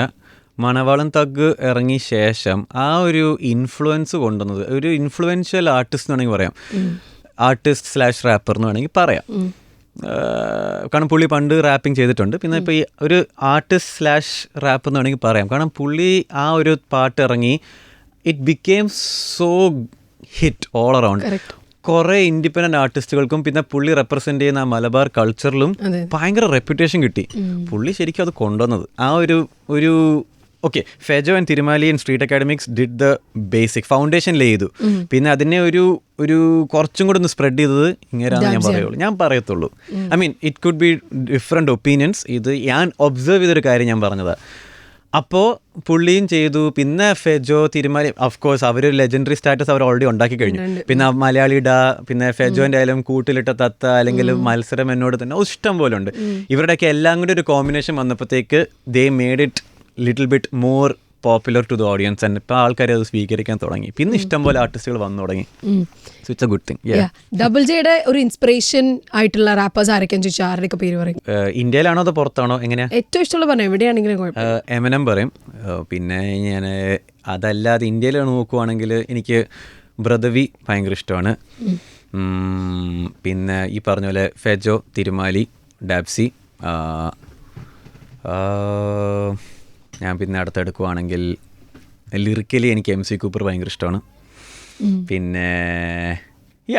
മണവാളം തഗ് ഇറങ്ങിയ ശേഷം ആ ഒരു ഇൻഫ്ലുവൻസ് കൊണ്ടുവന്നത്, ഒരു ഇൻഫ്ലുവൻഷ്യൽ ആർട്ടിസ്റ്റ് എന്ന് വേണമെങ്കിൽ പറയാം, ആർട്ടിസ്റ്റ് / റാപ്പർ എന്ന് വേണമെങ്കിൽ പറയാം. കാരണം പുള്ളി പണ്ട് റാപ്പിംഗ് ചെയ്തിട്ടുണ്ട്. പിന്നെ ഇപ്പോൾ ഈ ഒരു ആർട്ടിസ്റ്റ്/റാപ്പ് എന്ന് വേണമെങ്കിൽ പറയാം. കാരണം പുള്ളി ആ ഒരു പാട്ട് ഇറങ്ങി, it became so hit all around. കുറേ ഇൻഡിപെൻഡൻറ്റ് ആർട്ടിസ്റ്റുകൾക്കും പിന്നെ പുള്ളി റെപ്രസെൻ്റ് ചെയ്യുന്ന ആ മലബാർ കൾച്ചറിലും ഭയങ്കര റെപ്യൂട്ടേഷൻ കിട്ടി. പുള്ളി ശരിക്കും അത് കൊണ്ടുവന്നത് ആ ഒരു okay, Fejo and തിരുമാലി and street academics did the basic foundation ചെയ്തു. പിന്നെ അതിനെ ഒരു കുറച്ചും കൂടെ ഒന്ന് സ്പ്രെഡ് ചെയ്തത് ഇങ്ങനെയാണെന്ന് ഞാൻ പറയത്തുള്ളൂ. I mean it could be different opinions. ഇത് ഞാൻ ഒബ്സർവ് ചെയ്തൊരു കാര്യം ഞാൻ പറഞ്ഞതാണ്. അപ്പോൾ പുള്ളിയും ചെയ്തു. പിന്നെ ഫെജോ, തിരുമാലി, ഓഫ്കോഴ്സ് അവർ ലെജൻഡറി സ്റ്റാറ്റസ് അവർ ഓൾറെഡി ഉണ്ടാക്കി കഴിഞ്ഞു. പിന്നെ മലയാളി ഡാ, പിന്നെ ഫെജോൻ്റെ ആയാലും കൂട്ടിലിട്ട തത്ത, അല്ലെങ്കിൽ മത്സരം എന്നോട് തന്നെ ഇഷ്ടം പോലെ ഉണ്ട്. ഇവരുടെയൊക്കെ എല്ലാം കൂടി ഒരു കോമ്പിനേഷൻ വന്നപ്പോഴത്തേക്ക് they made it little bit more popular to the audience. And ഇപ്പോൾ ആൾക്കാർ അത് സ്വീകരിക്കാൻ തുടങ്ങി. പിന്നെ ഇഷ്ടംപോലെ ആർട്ടിസ്റ്റുകൾ വന്നു തുടങ്ങി. So it's a good thing. Double ജെയുടെ ഒരു ഇൻസ്പിറേഷൻ ആയിട്ടുള്ള റാപ്പേഴ്സ് ആരൊക്കെയാണെന്ന് ചോദിച്ചാൽ ആരുടെയൊക്കെ പേര് പറയും? ഇന്ത്യയിലാണോ അതോ പുറത്താണോ, എങ്ങനെയാ? ഏറ്റവും ഇഷ്ടമുള്ള പറഞ്ഞു, എവിടെയാണെങ്കിലും എമിനം പറയും. പിന്നെ ഞാൻ അതല്ലാതെ ഇന്ത്യയിൽ നോക്കുവാണെങ്കിൽ എനിക്ക് ബ്രദവി ഭയങ്കര ഇഷ്ടമാണ്. പിന്നെ ഈ പറഞ്ഞ പോലെ ഫെജോ, തിരുമാലി, ഡാബ്സി. ഞാൻ പിന്നെ അടുത്തെടുക്കുവാണെങ്കിൽ ലിറിക്കലി എനിക്ക് MC കൂപ്പർ ഭയങ്കര ഇഷ്ടമാണ്. പിന്നെ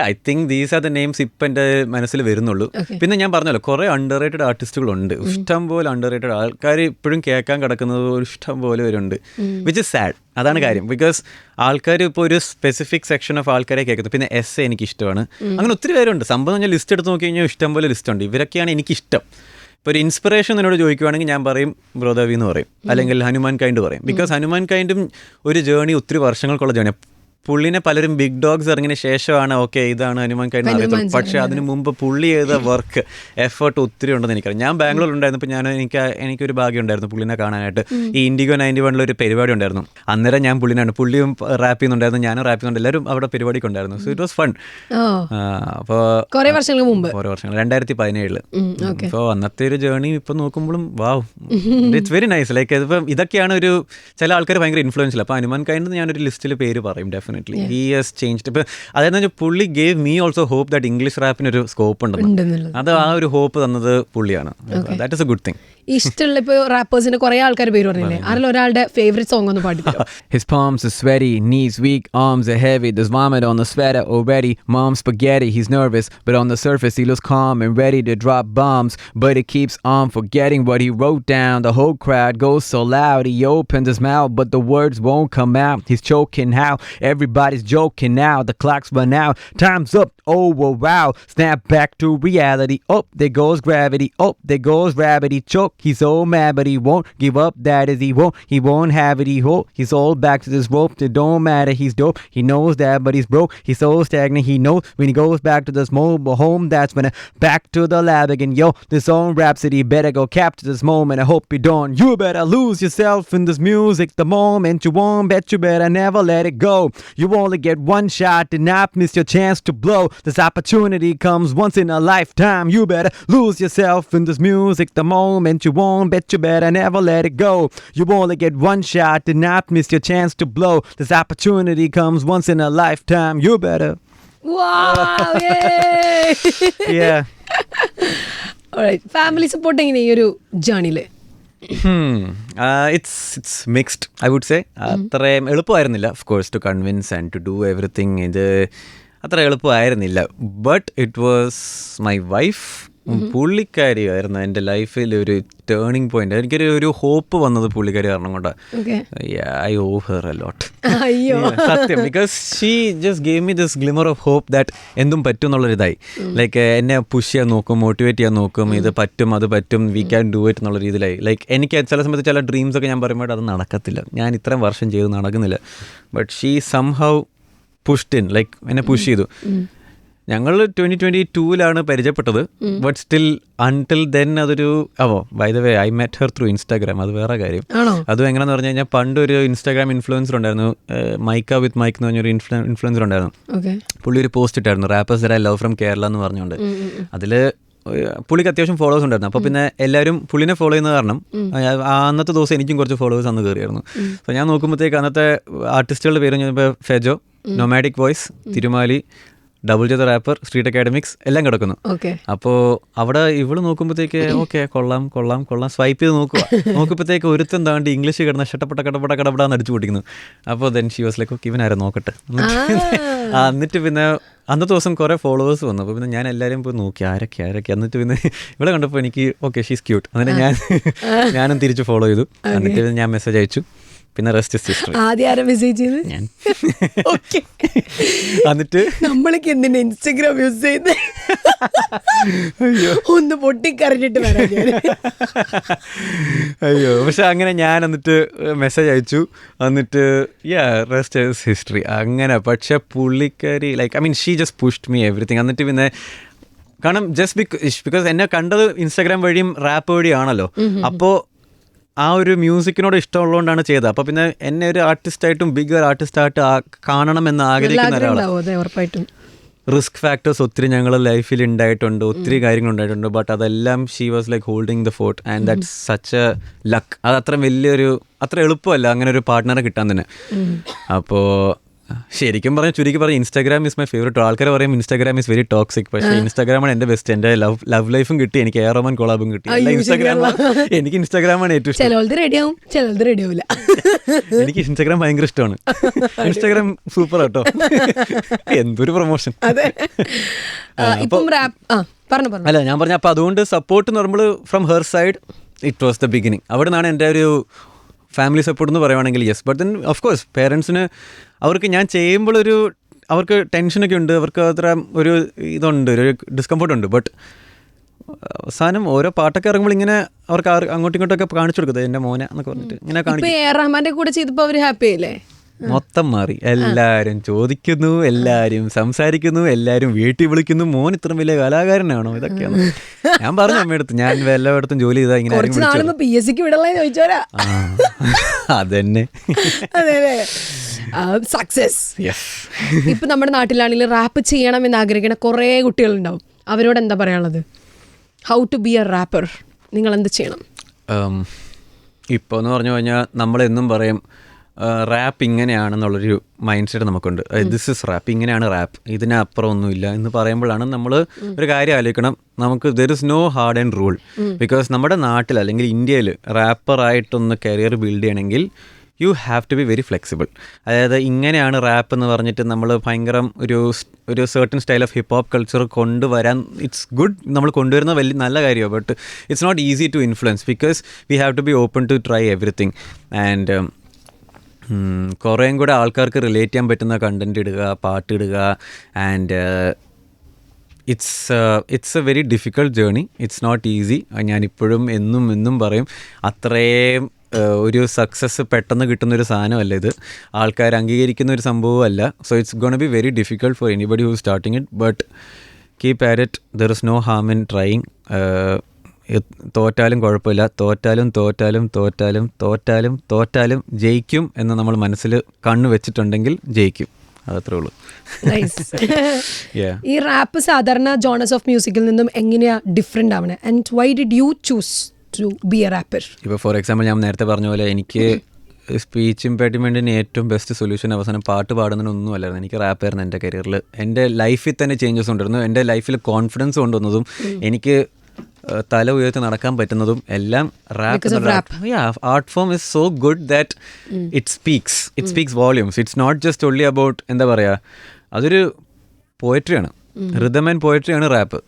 I think these are the names ഇപ്പം എൻ്റെ മനസ്സിൽ വരുന്നുള്ളൂ. പിന്നെ ഞാൻ പറഞ്ഞല്ലോ കുറേ അണ്ടർ റേറ്റഡ് ആർട്ടിസ്റ്റുകളുണ്ട്. ഇഷ്ടം പോലെ അണ്ടർ റേറ്റഡ് ആൾക്കാർ ഇപ്പോഴും കേൾക്കാൻ കിടക്കുന്നത് ഇഷ്ടം പോലെ വരുന്നുണ്ട്. Which is sad. അതാണ് കാര്യം. ബിക്കോസ് ആൾക്കാർ ഇപ്പോൾ ഒരു സ്പെസിഫിക് സെക്ഷൻ ഓഫ് ആൾക്കാരെ കേൾക്കുന്നത്. പിന്നെ എസ് എനിക്ക് ഇഷ്ടമാണ്. അങ്ങനെ ഒത്തിരി പേരുണ്ട്. സംഭവം ഞാൻ ലിസ്റ്റ് എടുത്ത് നോക്കി കഴിഞ്ഞാൽ ഇഷ്ടം പോലെ ലിസ്റ്റ് ഉണ്ട്. ഇവരൊക്കെയാണ് എനിക്കിഷ്ടം. ഇപ്പോൾ ഒരു ഇൻസ്പിറേഷൻ എന്നോട് ചോദിക്കുവാണെങ്കിൽ ഞാൻ പറയും ബ്രോദവി എന്ന് പറയും, അല്ലെങ്കിൽ ഹനുമാൻ കൈൻഡ് പറയും. ബിക്കോസ് ഹനുമാൻ കൈൻഡും ഒരു ജേണി, ഒത്തിരി വർഷങ്ങൾക്കുള്ള ജേണി. പുള്ളിനെ പലരും ബിഗ് ഡോഗ്സ് ഇറങ്ങിയ ശേഷമാണ് ഓക്കെ ഇതാണ് ഹനുമാൻ കൈൻഡ് അറിയത്തുള്ളൂ. പക്ഷേ അതിന് മുമ്പ് പുള്ളി ചെയ്ത വർക്ക് എഫേർട്ട് ഒത്തിരി ഉണ്ടെന്ന് എനിക്കറിയാം. ഞാൻ ബാംഗ്ലൂർ ഉണ്ടായിരുന്നപ്പോൾ എനിക്കൊരു ഭാഗ്യം ഉണ്ടായിരുന്നു പുള്ളിനെ കാണാനായിട്ട്. ഈ ഇൻഡിഗോ 91 ഒരു പരിപാടി ഉണ്ടായിരുന്നു. അന്നേരം ഞാൻ പുള്ളിയും റാപ്പ് ചെയ്യുന്നുണ്ടായിരുന്നു, ഞാനും റാപ്പ് ചെയ്യുന്നുണ്ട്. എല്ലാവരും അവിടെ പരിപാടിക്ക് ഉണ്ടായിരുന്നു. So it was fun. അപ്പോൾ കുറേ വർഷങ്ങൾ മുമ്പ്, 2017. അപ്പോൾ അന്നത്തെ ഒരു ജേണി ഇപ്പം നോക്കുമ്പോഴും വാവ്, ഇറ്റ്സ് വെരി നൈസ്. ലൈക്ക് ഇപ്പം ഇതൊക്കെയാണ് ഒരു ചില ആൾക്കാർ ഭയങ്കര ഇൻഫ്ലുവൻഷ്യൽ. അപ്പോൾ ഹനുമാൻ കൈൻഡ് ഞാനൊരു ലിസ്റ്റിൽ പേര് പറയും ഡെഫിനറ്റ്ലി. He has changed. ഇപ്പം അതായത് പുള്ളി gave me also hope that English റാപ്പിനൊരു സ്കോപ്പ് ഉണ്ടെന്ന്. അത് ആ ഒരു ഹോപ്പ് തന്നത് പുള്ളിയാണ്. That is a good thing. ഇഷ്ടമുള്ള ഇപ്പോൾ റാപ്പേഴ്സിന്റെ കുറേ ആൾക്കാർ പേര് പറഞ്ഞില്ലേ, ആരെങ്കിലും ഒരാളുടെ ഫേവറേറ്റ് സോങ് ഒന്ന് പാടിത്തരോ? His palms are sweaty, knees weak, arms are heavy. There's vomit on the sweater already. Mom's spaghetti, he's nervous, but on the surface he looks calm and ready to drop bombs. But he keeps on forgetting what he wrote down. The whole crowd goes so loud, he opens his mouth, but the words won't come out. He's choking now, everybody's joking now. The clock's run out, time's up, oh wow. Snap back to reality, up there goes gravity, up there goes rabbit. He choke, he's so mad but he won't give up, that is he won't have it, he hope. He's all back to this rope, it don't matter, he's dope. He knows that but he's broke, he's so stagnant. He knows when he goes back to this mobile home, that's when back to the lab again. Yo, this own rhapsody, better go capture this moment. I hope you don't. You better lose yourself in this music the moment you want, bet you better never let it go. You only get one shot, do not miss your chance to blow. This opportunity comes once in a lifetime. You better lose yourself in this music the moment you want, bet you better never let it go. You only get one shot, do not miss your chance to blow. This opportunity comes once in a lifetime. You better. Wow, yay! Yeah. Alright, family support എങ്ങനെ ഈ ഒരു ജേണിയില്? It's mixed I would say. അത്രയും എളുപ്പമായിരുന്നില്ല of course to convince and to do everything. ഇത് അത്ര എളുപ്പമായിരുന്നില്ല. But it was my wife. പുള്ളിക്കാരിയായിരുന്നു എൻ്റെ ലൈഫിൽ ഒരു ടേണിംഗ് പോയിന്റ്. എനിക്കൊരു ഹോപ്പ് വന്നത് പുള്ളിക്കാരി കാരണം കൊണ്ടാണ്. I owe her a lot. സത്യം. Because she just gave me this glimmer of hope that എന്തും പറ്റും എന്നുള്ളൊരിതായി. ലൈക്ക് എന്നെ പുഷ് ചെയ്യാൻ നോക്കും, മോട്ടിവേറ്റ് ചെയ്യാൻ നോക്കും. ഇത് പറ്റും, അത് പറ്റും, വി ക്യാൻ ഡു ഇറ്റ് എന്നുള്ള രീതിയിലായി. ലൈക്ക് എനിക്ക് ചില സമയത്ത് ചില ഡ്രീംസ് ഒക്കെ ഞാൻ പറയുമ്പോൾ അത് നടക്കത്തില്ല, ഞാൻ ഇത്രയും വർഷം ചെയ്ത് നടക്കുന്നില്ല. But she somehow pushed in, like എന്നെ പുഷ് ചെയ്തു. ഞങ്ങൾ 2022 പരിചയപ്പെട്ടത്. ബട്ട് സ്റ്റിൽ അൺടിൽ ദെൻ അതൊരു by the way I met her through Instagram. അത് വേറെ കാര്യം. അതും എങ്ങനെയാണെന്ന് പറഞ്ഞു കഴിഞ്ഞാൽ പണ്ടൊരു ഇൻസ്റ്റാഗ്രാം ഇൻഫ്ലുവൻസർ ഉണ്ടായിരുന്നു, മൈക്ക വിത്ത് മൈക്ക് എന്ന് പറഞ്ഞൊരു ഇൻഫ്ലുവൻസർ ഉണ്ടായിരുന്നു. പുള്ളി ഒരു പോസ്റ്റ് ഇട്ടായിരുന്നു, rappers that I love from Kerala എന്ന് പറഞ്ഞുകൊണ്ട്. അതിൽ പുള്ളിക്ക് അത്യാവശ്യം ഫോളോവേഴ്സ് ഉണ്ടായിരുന്നു. അപ്പോൾ പിന്നെ എല്ലാവരും പുള്ളിനെ ഫോളോ ചെയ്യുന്ന കാരണം അന്നത്തെ ദിവസം എനിക്കും കുറച്ച് ഫോളോവേഴ്സ് അന്ന് കയറിയായിരുന്നു. അപ്പോൾ ഞാൻ നോക്കുമ്പോഴത്തേക്ക് അന്നത്തെ ആർട്ടിസ്റ്റുകളുടെ പേര് പറഞ്ഞപ്പോൾ ഫെജോ, നൊമാഡിക് വോയിസ്, തിരുമാലി, ഡബിൾ ചെയ്ത റാപ്പർ, സ്ട്രീറ്റ് അക്കാഡമിക്സ് എല്ലാം കിടക്കുന്നു. ഓക്കെ. അപ്പോൾ അവിടെ ഇവള് നോക്കുമ്പോഴത്തേക്ക് ഓക്കെ കൊള്ളാം കൊള്ളാം കൊള്ളാം സ്വൈപ്പ് ചെയ്ത് നോക്കുമ്പോഴത്തേക്ക് ഒരുത്തം താണ്ടി ഇംഗ്ലീഷ് കിടന്ന ഷട്ടപ്പെട്ട കടപടാന്ന് അടിച്ചു പൊട്ടിക്കുന്നു. അപ്പോൾ then she was like okay ഇവനാരെ നോക്കട്ടെ. എന്നിട്ട് പിന്നെ അന്നത്തെ ദിവസം കുറേ ഫോളോവേഴ്സ് വന്നു. അപ്പോൾ പിന്നെ ഞാൻ എല്ലാവരും പോയി നോക്കി ആരൊക്കെ. എന്നിട്ട് പിന്നെ ഇവിടെ കണ്ടപ്പോൾ എനിക്ക് ഓക്കെ ഷീസ് ക്യൂട്ട്. എന്നിട്ട് ഞാനും തിരിച്ച് ഫോളോ ചെയ്തു. എന്നിട്ട് ഞാൻ മെസ്സേജ് അയച്ചു. പിന്നെ റെസ്റ്റ് ഇസ് ഹിസ്റ്ററി. ആദ്യം ആരാ മെസ്സേജ് ചെയ്ത്? ഞാൻ. ഓക്കെ. എന്നിട്ട് നമ്മളൊക്കെ എന്തിനാ ഇൻസ്റ്റഗ്രാം യൂസ് ചെയ്യുന്നത്? ഒന്ന് പൊട്ടിക്കറിഞ്ഞിട്ട് വരാം ഞാൻ. അയ്യോ, പക്ഷെ അങ്ങനെ ഞാൻ എന്നിട്ട് മെസ്സേജ് അയച്ചു. എന്നിട്ട് റെസ്റ്റ് ഇസ് ഹിസ്റ്ററി അങ്ങനെ. പക്ഷെ പുള്ളിക്കാരി like I mean she just pushed me everything. എന്നിട്ട് പിന്നെ കാരണം ജസ്റ്റ് ബിക്കോസ് എന്നെ കണ്ടത് ഇൻസ്റ്റാഗ്രാം വഴിയും റാപ്പ് വഴിയാണല്ലോ. അപ്പോൾ ആ ഒരു മ്യൂസിക്കിനോട് ഇഷ്ടമുള്ളതുകൊണ്ടാണ് ചെയ്തത്. അപ്പോൾ പിന്നെ എന്നെ ഒരു ആർട്ടിസ്റ്റായിട്ടും ബിഗ് ആർട്ടിസ്റ്റായിട്ട് കാണണമെന്ന് ആഗ്രഹിക്കുന്ന ഒരാളാണ്. റിസ്ക് ഫാക്ടേഴ്സ് ഒത്തിരി ഞങ്ങളുടെ ലൈഫിൽ ഉണ്ടായിട്ടുണ്ട്, ഒത്തിരി കാര്യങ്ങൾ ഉണ്ടായിട്ടുണ്ട്. ബട്ട് അതെല്ലാം she was like holding the fort and that's such A luck. അത് അത്ര എളുപ്പമല്ല അങ്ങനെ ഒരു പാർട്ട്ണറെ കിട്ടാൻ തന്നെ. അപ്പോൾ ശരിക്കും ചുരുക്കി പറഞ്ഞാൽ ഇൻസ്റ്റാഗ്രാം ഇസ് മൈ ഫേവറേറ്റ്. ആൾക്കാർ പറയും ഇൻസ്റ്റാഗ്രാം ഇസ് വെരി ടോക്സിക്. പക്ഷേ ഇൻസ്റ്റാഗ്രാമാണ് എൻ്റെ ബെസ്റ്റ്. എൻ്റെ ലവ് ലൈഫും കിട്ടി, എനിക്ക് എ ആർ റഹ്മാൻ കൊളാബും കിട്ടി. എനിക്ക് ഇൻസ്റ്റാഗ്രാമാണ് ഏറ്റവും ഇഷ്ടം. എനിക്ക് ഇൻസ്റ്റാഗ്രാം ഭയങ്കര ഇഷ്ടമാണ്. ഇൻസ്റ്റാഗ്രാം സൂപ്പർ കേട്ടോ. എന്തൊരു പ്രൊമോഷൻ. അല്ല ഞാൻ പറഞ്ഞ അപ്പോൾ അതുകൊണ്ട് സപ്പോർട്ട് എന്ന് പറയുമ്പോൾ from her side it was the beginning. അവിടെ നിന്നാണ് എൻ്റെ ഒരു ഫാമിലി സപ്പോർട്ട് എന്ന് പറയുവാണെങ്കിൽ yes. But then of course പേരൻസിന് അവർക്ക് ഞാൻ ചെയ്യുമ്പോൾ അവർക്ക് ടെൻഷനൊക്കെ ഉണ്ട്, അവർക്ക് അത്ര ഒരു ഇതുണ്ട്, ഒരു ഡിസ്കംഫർട്ട് ഉണ്ട്. ബട്ട് അവസാനം ഓരോ പാട്ടൊക്കെ ഇറങ്ങുമ്പോൾ ഇങ്ങനെ അവർക്ക് അങ്ങോട്ടും ഇങ്ങോട്ടൊക്കെ കാണിച്ചു കൊടുക്കുന്നത് എൻ്റെ മോനെ എന്നൊക്കെ പറഞ്ഞിട്ട് ഇങ്ങനെ കാണിക്കും. റഹ്മാന്റെ കൂടെ ചെയ്തപ്പോൾ അവർ ഹാപ്പി ആയില്ലേ? മൊത്തം മാറി. എല്ലാവരും ചോദിക്കുന്നു, എല്ലാവരും സംസാരിക്കുന്നു, എല്ലാവരും വീട്ടിൽ വിളിക്കുന്നു, മോൻ ഇത്ര വലിയ കലാകാരനാണോ? ഇതൊക്കെയാണ് ഞാൻ പറഞ്ഞു അമ്മയടുത്ത്. ഞാൻ എല്ലായിടത്തും ജോലി ചെയ്താൽ ഇങ്ങനെ അതന്നെ സക്സസ്. ഇപ്പൊ നമ്മുടെ നാട്ടിലാണെങ്കിൽ റാപ്പ് ചെയ്യണം എന്ന് ആഗ്രഹിക്കുന്ന കുറേ കുട്ടികളുണ്ടാവും. അവരോട് എന്താ പറയാനുള്ളത്? How to be a rapper, നിങ്ങൾ എന്ത് ചെയ്യണം? ഇപ്പോൾ എന്ന് പറഞ്ഞു കഴിഞ്ഞാൽ നമ്മളെന്നും പറയും റാപ്പ് ഇങ്ങനെയാണെന്നുള്ളൊരു മൈൻഡ് സെറ്റ് നമുക്കുണ്ട്. ദിസ് ഇസ് റാപ്പ്, ഇങ്ങനെയാണ് റാപ്പ്, ഇതിനപ്പുറം ഒന്നുമില്ല എന്ന് പറയുമ്പോഴാണ് നമ്മൾ ഒരു കാര്യം ആലോചിക്കണം. നമുക്ക് there is no hard and rule. Because നമ്മുടെ നാട്ടിൽ അല്ലെങ്കിൽ ഇന്ത്യയിൽ റാപ്പറായിട്ടൊന്ന് കരിയർ ബിൽഡ് ചെയ്യണമെങ്കിൽ you have to be very flexible. അതായത് ഇങ്ങനെയാണ് റാപ്പ് എന്ന് പറഞ്ഞിട്ട് നമ്മൾ ഭയങ്കര ഒരു certain style of hip hop culture കൊണ്ടുവരാൻ ഇറ്റ്സ് ഗുഡ്. നമ്മൾ കൊണ്ടുവരുന്ന വലിയ നല്ല കാര്യമാണ്. But it's not easy to influence because we have to be open to try everything. And കുറേയും കൂടെ ആൾക്കാർക്ക് റിലേറ്റ് ചെയ്യാൻ പറ്റുന്ന കണ്ടൻറ് ഇടുക, പാട്ടിടുക. And it's a very difficult journey. It's not easy. ഞാനിപ്പോഴും എന്നും പറയും അത്രയും ഒരു സക്സസ് പെട്ടെന്ന് കിട്ടുന്നൊരു സാധനമല്ല ഇത്. ആൾക്കാർ അംഗീകരിക്കുന്ന ഒരു സംഭവമല്ല. So it's gonna be very difficult for anybody who starting it. But keep at it. There is no harm in trying. തോറ്റാലും കുഴപ്പമില്ല. തോറ്റാലും ജയിക്കും എന്ന് നമ്മൾ മനസ്സിൽ കണ്ണു വെച്ചിട്ടുണ്ടെങ്കിൽ ജയിക്കും. അതത്രേ ഉള്ളൂ. ഈ റാപ്പ് സാധാരണ ജോണേഴ്സ് ഓഫ് മ്യൂസിക്കിൽ നിന്നും എങ്ങനെയാ ഡിഫറെൻ്റ് ആവണേ? And why did you choose to be a rapper? ഇപ്പോൾ ഫോർ എക്സാമ്പിൾ ഞാൻ നേരത്തെ പറഞ്ഞ പോലെ എനിക്ക് സ്പീച്ച് ഇംപെഡിമെൻറ്റിന് ഏറ്റവും ബെസ്റ്റ് സൊല്യൂഷൻ അവസാനം പാട്ട് പാടുന്നതിനൊന്നും അല്ലായിരുന്നു. എനിക്ക് റാപ്പായിരുന്നു എൻ്റെ കരിയറിൽ. എൻ്റെ ലൈഫിൽ തന്നെ ചേഞ്ചസ് ഉണ്ടായിരുന്നു. എൻ്റെ ലൈഫിൽ കോൺഫിഡൻസ് കൊണ്ടുവന്നതും എനിക്ക് തല ഉയർത്തി നടക്കാൻ പറ്റുന്നതും എല്ലാം rap. Art form is so good that it speaks volumes. It's not just only about എന്താ പറയുക, അതൊരു പോയട്രിയാണ്. റിതം ആൻഡ് പോയട്രിയാണ് റാപ്പ്.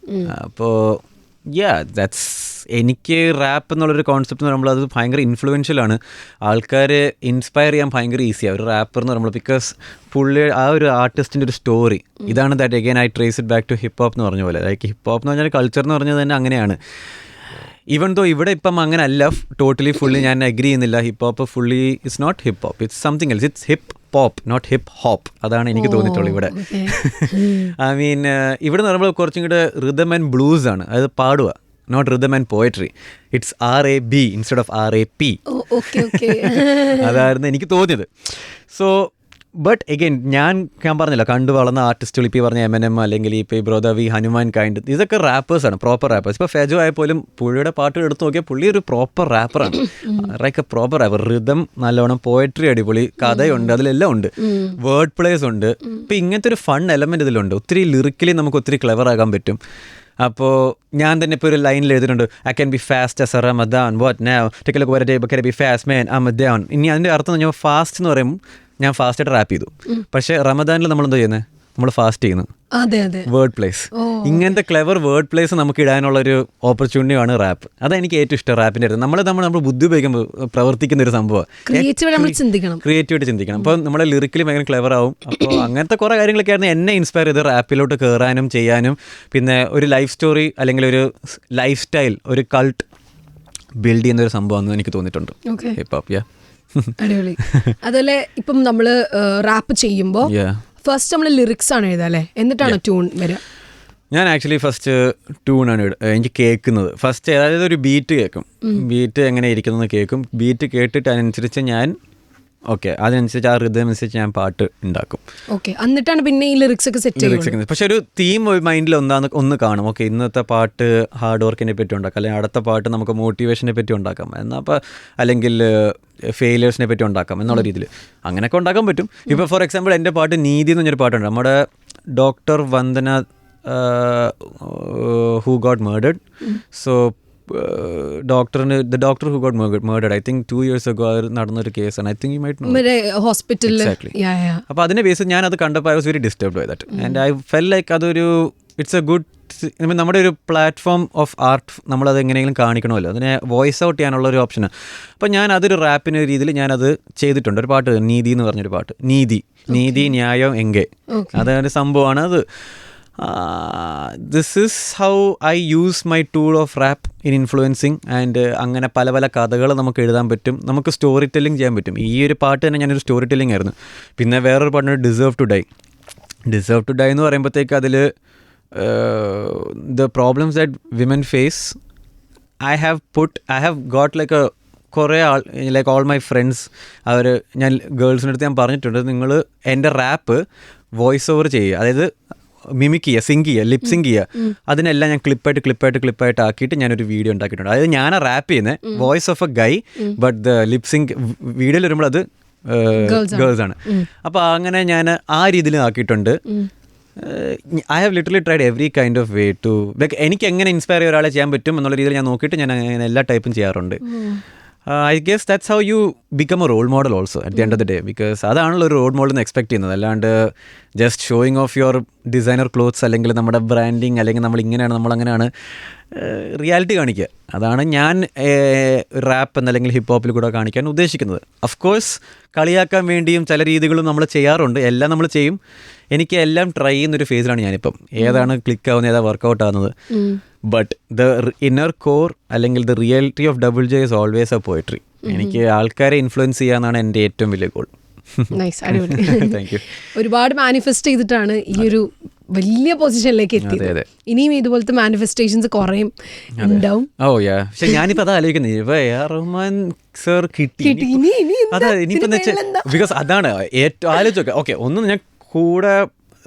അപ്പോൾ ദാറ്റ്സ് എനിക്ക് റാപ്പ് എന്നുള്ളൊരു കോൺസെപ്റ്റ് എന്ന് പറയുമ്പോൾ അത് ഭയങ്കര ഇൻഫ്ലുവൻഷ്യലാണ്. ആൾക്കാരെ ഇൻസ്പയർ ചെയ്യാൻ ഭയങ്കര ഈസിയാണ് ഒരു റാപ്പർ എന്ന് പറയുമ്പോൾ. ബിക്കോസ് പുള്ളി ആ ഒരു ആർട്ടിസ്റ്റിൻ്റെ ഒരു സ്റ്റോറി ഇതാണ്. That again I trace it back to hip hop എന്ന് പറഞ്ഞ പോലെ. ലൈക്ക് ഹിപ്പ് ഹോപ്പ് എന്ന് പറഞ്ഞാൽ കൾച്ചർ എന്ന് പറഞ്ഞത് തന്നെ അങ്ങനെയാണ്. ഈവൻ ദോ ഇവിടെ ഇപ്പം അങ്ങനെ അല്ല, ടോട്ടലി ഫുള്ളി ഞാൻ അഗ്രി ചെയ്യുന്നില്ല. Hip hop fully it's not hip hop, it's something else. It's hip pop, not hip hop. അതാണ് എനിക്ക് തോന്നിയിട്ടുള്ളത് ഇവിടെ. ഐ മീൻ ഇവിടെ എന്ന് പറയുമ്പോൾ കുറച്ചും കൂടെ റിതം ആൻഡ് ബ്ലൂസ് ആണ്. അതായത് പാടുക, not rhythm and poetry. It's RAB instead of RAP. Okay. അതായിരുന്നു എനിക്ക് തോന്നിയത്. സോ ബട്ട് എഗെയിൻ ഞാൻ പറഞ്ഞല്ലോ കണ്ടു വളർന്ന ആർട്ടിസ്റ്റുകൾ ഇപ്പോൾ പറഞ്ഞ Eminem അല്ലെങ്കിൽ ഇപ്പോൾ ഈ ബ്രോദവി ഹനുമാൻ കൈൻഡ് ഇതൊക്കെ റാപ്പേഴ്സാണ്, പ്രോപ്പർ റാപ്പേഴ്സ്. ഇപ്പോൾ ഫെജോ ആയപ്പോലും പുള്ളിയുടെ പാട്ടുകൾ എടുത്ത് നോക്കിയാൽ പുള്ളി ഒരു പ്രോപ്പർ റാപ്പറാണ്. Like a proper rapper. Rhythm നല്ലോണം, പോയട്രി അടിപൊളി, കഥയുണ്ട്, അതിലെല്ലാം ഉണ്ട്, വേർഡ് പ്ലേസ് ഉണ്ട്. ഇപ്പോൾ ഇങ്ങനത്തെ ഒരു ഫൺ എലമെൻറ്റ് ഇതിലുണ്ട്. ഒത്തിരി ലിറിക്കലി നമുക്ക് ഒത്തിരി ക്ലെവർ ആകാൻ പറ്റും. അപ്പോൾ ഞാൻ തന്നെ ഇപ്പോൾ ഒരു ലൈനിൽ എഴുതിയിട്ടുണ്ട്, I can be fast as a Ramadan what now take a look very day but can be fast man I am down. ഇനി അതിൻ്റെ അർത്ഥം ഞാൻ ഫാസ്റ്റ് എന്ന് പറയുമ്പോൾ ഞാൻ ഫാസ്റ്റായിട്ട് റാപ്പ് ചെയ്തു. പക്ഷേ റമദാനിൽ നമ്മൾ എന്താ ചെയ്യുന്നത്, നമ്മൾ ഫാസ്റ്റ് ചെയ്യുന്നു. അതെ അതെ, വേർഡ് പ്ലേസ്. ഇങ്ങനത്തെ ക്ലെവർ വേർഡ് പ്ലേസ് നമുക്ക് ഇടാനുള്ളൊരു ഓപ്പർച്യൂണിറ്റിയാണ് റാപ്പ്. അതെനിക്ക് ഏറ്റവും ഇഷ്ടം റാപ്പിൻ്റെ അടുത്ത്. നമ്മൾ ബുദ്ധി ഉപയോഗിക്കുമ്പോൾ പ്രവർത്തിക്കുന്ന ഒരു സംഭവമാണ്. ക്രിയേറ്റീവായിട്ട് ചിന്തിക്കണം. അപ്പോൾ നമ്മളെ ലിറിക്കലി ഭയങ്കര ക്ലെവർ ആവും. അപ്പോൾ അങ്ങനത്തെ കുറേ കാര്യങ്ങളൊക്കെ ആയിരുന്നു എന്നെ ഇൻസ്പയർ ചെയ്ത് റാപ്പിലോട്ട് കയറാനും ചെയ്യാനും. പിന്നെ ഒരു ലൈഫ് സ്റ്റോറി അല്ലെങ്കിൽ ഒരു ലൈഫ് സ്റ്റൈൽ, ഒരു കൾട്ട് ബിൽഡ് ചെയ്യുന്ന ഒരു സംഭവമാണെന്ന് എനിക്ക് തോന്നിയിട്ടുണ്ട് ഹിപ്പ് ഹോപ്പ്. അടിപൊളി. അതുപോലെ ഇപ്പം നമ്മള് റാപ്പ് ചെയ്യുമ്പോ ഫസ്റ്റ് നമ്മൾ ലിറിക്സ് ആണ് എഴുതാ അല്ലേ, എന്നിട്ടാണ് ട്യൂൺ വരിക? ഞാൻ ആക്ച്വലി ഫസ്റ്റ് ട്യൂണാണ് എനിക്ക് കേൾക്കുന്നത്. ഫസ്റ്റ് അതായത് ഒരു ബീറ്റ് കേൾക്കും, ബീറ്റ് എങ്ങനെ ഇരിക്കുന്നത് കേൾക്കും. ബീറ്റ് കേട്ടിട്ട് അതിനനുസരിച്ച് ഞാൻ അതിനനുസരിച്ച് ആ റിതം അനുസരിച്ച് ഞാൻ പാട്ട് ഉണ്ടാക്കും. എന്നിട്ടാണ് പിന്നെ ഈ ലിറിക്സ് ഒക്കെ സെറ്റ് ചെയ്യുന്നത്. പക്ഷെ ഒരു തീം മൈൻഡിൽ ഒന്ന് കാണും. ഇന്നത്തെ പാട്ട് ഹാർഡ് വർക്കിനെ പറ്റി ഉണ്ടാക്കാം, അല്ലെങ്കിൽ അടുത്ത പാട്ട് നമുക്ക് മോട്ടിവേഷനെ പറ്റി ഉണ്ടാക്കാം, അപ്പോൾ അല്ലെങ്കിൽ ഫെയിലിയേഴ്സിനെ പറ്റി ഉണ്ടാക്കാം എന്നുള്ള രീതിയിൽ അങ്ങനെയൊക്കെ ഉണ്ടാക്കാൻ പറ്റും. ഇപ്പോൾ ഫോർ എക്സാമ്പിൾ എൻ്റെ പാട്ട് നീതി എന്ന് പറഞ്ഞൊരു പാട്ടുണ്ട്. നമ്മുടെ doctor Vandana who got murdered. So the doctor who got murdered I think 2 years ago നടന്നൊരു കേസാണ്. I think you might know ഹോസ്പിറ്റലിൽ. അപ്പോൾ അതിനെ ബേസ് ഞാൻ അത് കണ്ടപ്പോൾ I was very disturbed by that and I felt like അതൊരു ഇറ്റ്സ് എ ഗുഡ് നമ്മുടെ ഒരു പ്ലാറ്റ്ഫോം ഓഫ് ആർട്ട്. നമ്മളത് എങ്ങനെയെങ്കിലും കാണിക്കണമല്ലോ, അതിനെ വോയിസ് ഔട്ട് ചെയ്യാനുള്ള ഒരു ഓപ്ഷന്. അപ്പോൾ ഞാൻ അതൊരു റാപ്പിൻ്റെ രീതിയിൽ ഞാനത് ചെയ്തിട്ടുണ്ട്. ഒരു പാട്ട് നീതി എന്ന് പറഞ്ഞൊരു പാട്ട്, നീതി ന്യായം എങ്കെ, അതൊരു സംഭവമാണ് അത്. This is how I use my tool of rap in influencing. And അങ്ങനെ പല പല കഥകൾ നമുക്ക് എഴുതാൻ പറ്റും, നമുക്ക് സ്റ്റോറി ടെല്ലിങ് ചെയ്യാൻ പറ്റും. ഈ ഒരു പാട്ട് തന്നെ ഞാനൊരു സ്റ്റോറി ടെല്ലിങ് ആയിരുന്നു. പിന്നെ വേറൊരു പാട്ടാണ് ഡിസേർവ് ടു ഡൈ എന്ന് പറയുമ്പോഴത്തേക്ക് അതിൽ the problems that women face I have got like കുറേ ലൈക്ക് ഓൾ മൈ ഫ്രണ്ട്സ് ഞാൻ ഗേൾസിൻ്റെ അടുത്ത് ഞാൻ പറഞ്ഞിട്ടുണ്ട്, നിങ്ങൾ എൻ്റെ റാപ്പ് വോയിസ് ഓവർ ചെയ്യുക, അതായത് മിമിക് ചെയ്യുക, സിങ്ക് ചെയ്യുക, ലിപ് സിങ്ക് ചെയ്യുക. അതിനെല്ലാം ഞാൻ ക്ലിപ്പായിട്ട് ആക്കിയിട്ട് ഞാനൊരു വീഡിയോ ഉണ്ടാക്കിയിട്ടുണ്ട്. അതായത് ഞാൻ റാപ്പ് ചെയ്യുന്നത് voice of a guy, but the lip sync വീഡിയോയിൽ വരുമ്പോൾ അത് ഗേൾസ് ആണ്. അപ്പോൾ അങ്ങനെ ഞാൻ ആ രീതിയിൽ ആക്കിയിട്ടുണ്ട്. I have literally tried every kind of way to like എനിക്ക് എങ്ങനെ ഇൻസ്പയർ ചെയ്യ ഒരാളെ ചെയ്യാൻ പറ്റും എന്നുള്ള രീതിയിൽ ഞാൻ നോക്കിയിട്ട് ഞാൻ അങ്ങനെ എല്ലാ ടൈപ്പും ചെയ്യാറുണ്ട്. I guess that's how you become a role model also at the end of the day, because അതാണല്ലോ ഒരു റോൾ മോഡൽ എന്ന് എക്സ്പെക്ട് ചെയ്യുന്നത്. അല്ലാണ്ട് just showing of your designer clothes അല്ലെങ്കിൽ നമ്മുടെ ബ്രാൻഡിങ് അല്ലെങ്കിൽ നമ്മൾ ഇങ്ങനെയാണ് നമ്മളങ്ങനെയാണ് റിയാലിറ്റി കാണിക്കുക. അതാണ് ഞാൻ റാപ്പ് എന്നല്ലെങ്കിൽ ഹിപ്പ് ഹോപ്പിൽ കൂടെ കാണിക്കാൻ ഉദ്ദേശിക്കുന്നത്. അഫ്കോഴ്സ് കളിയാക്കാൻ വേണ്ടിയും ചില രീതികളും നമ്മൾ ചെയ്യാറുണ്ട്, എല്ലാം നമ്മൾ ചെയ്യും. എനിക്ക് എല്ലാം ട്രൈ ചെയ്യുന്നൊരു ഫേസിലാണ് ഞാനിപ്പം. ഏതാണ് ക്ലിക്ക് ആവുന്നത്, ഏതാണ് വർക്കൗട്ട് ആവുന്നത്. ബട്ട് ദ ഇന്നർ കോർ അല്ലെങ്കിൽ the reality of double J is always A poetry. എനിക്ക് ആൾക്കാരെ ഇൻഫ്ലുവൻസ് ചെയ്യാന്നാണ് എൻ്റെ ഏറ്റവും വലിയ ഗോൾ. Thank you. ഒരുപാട് മാനിഫെസ്റ്റ് ചെയ്തിട്ടാണ് ഈ ഒരു വലിയ പൊസിഷനിലേക്ക് എത്തിയത്. ഇനിയും ഇതുപോലത്തെ മാനിഫെസ്റ്റേഷൻസ് കുറേയും ഉണ്ടാവും. പക്ഷെ ഞാനിപ്പോ അത് ആലോചിക്കുന്നത് റഹ്മാൻ സർ കിട്ടി അതാ ഇനിയിപ്പോ ബിക്കോസ് അതാണ് ഏറ്റവും ആലോചിച്ചൊക്കെ. ഓക്കെ, ഒന്ന് ഞാൻ കൂടെ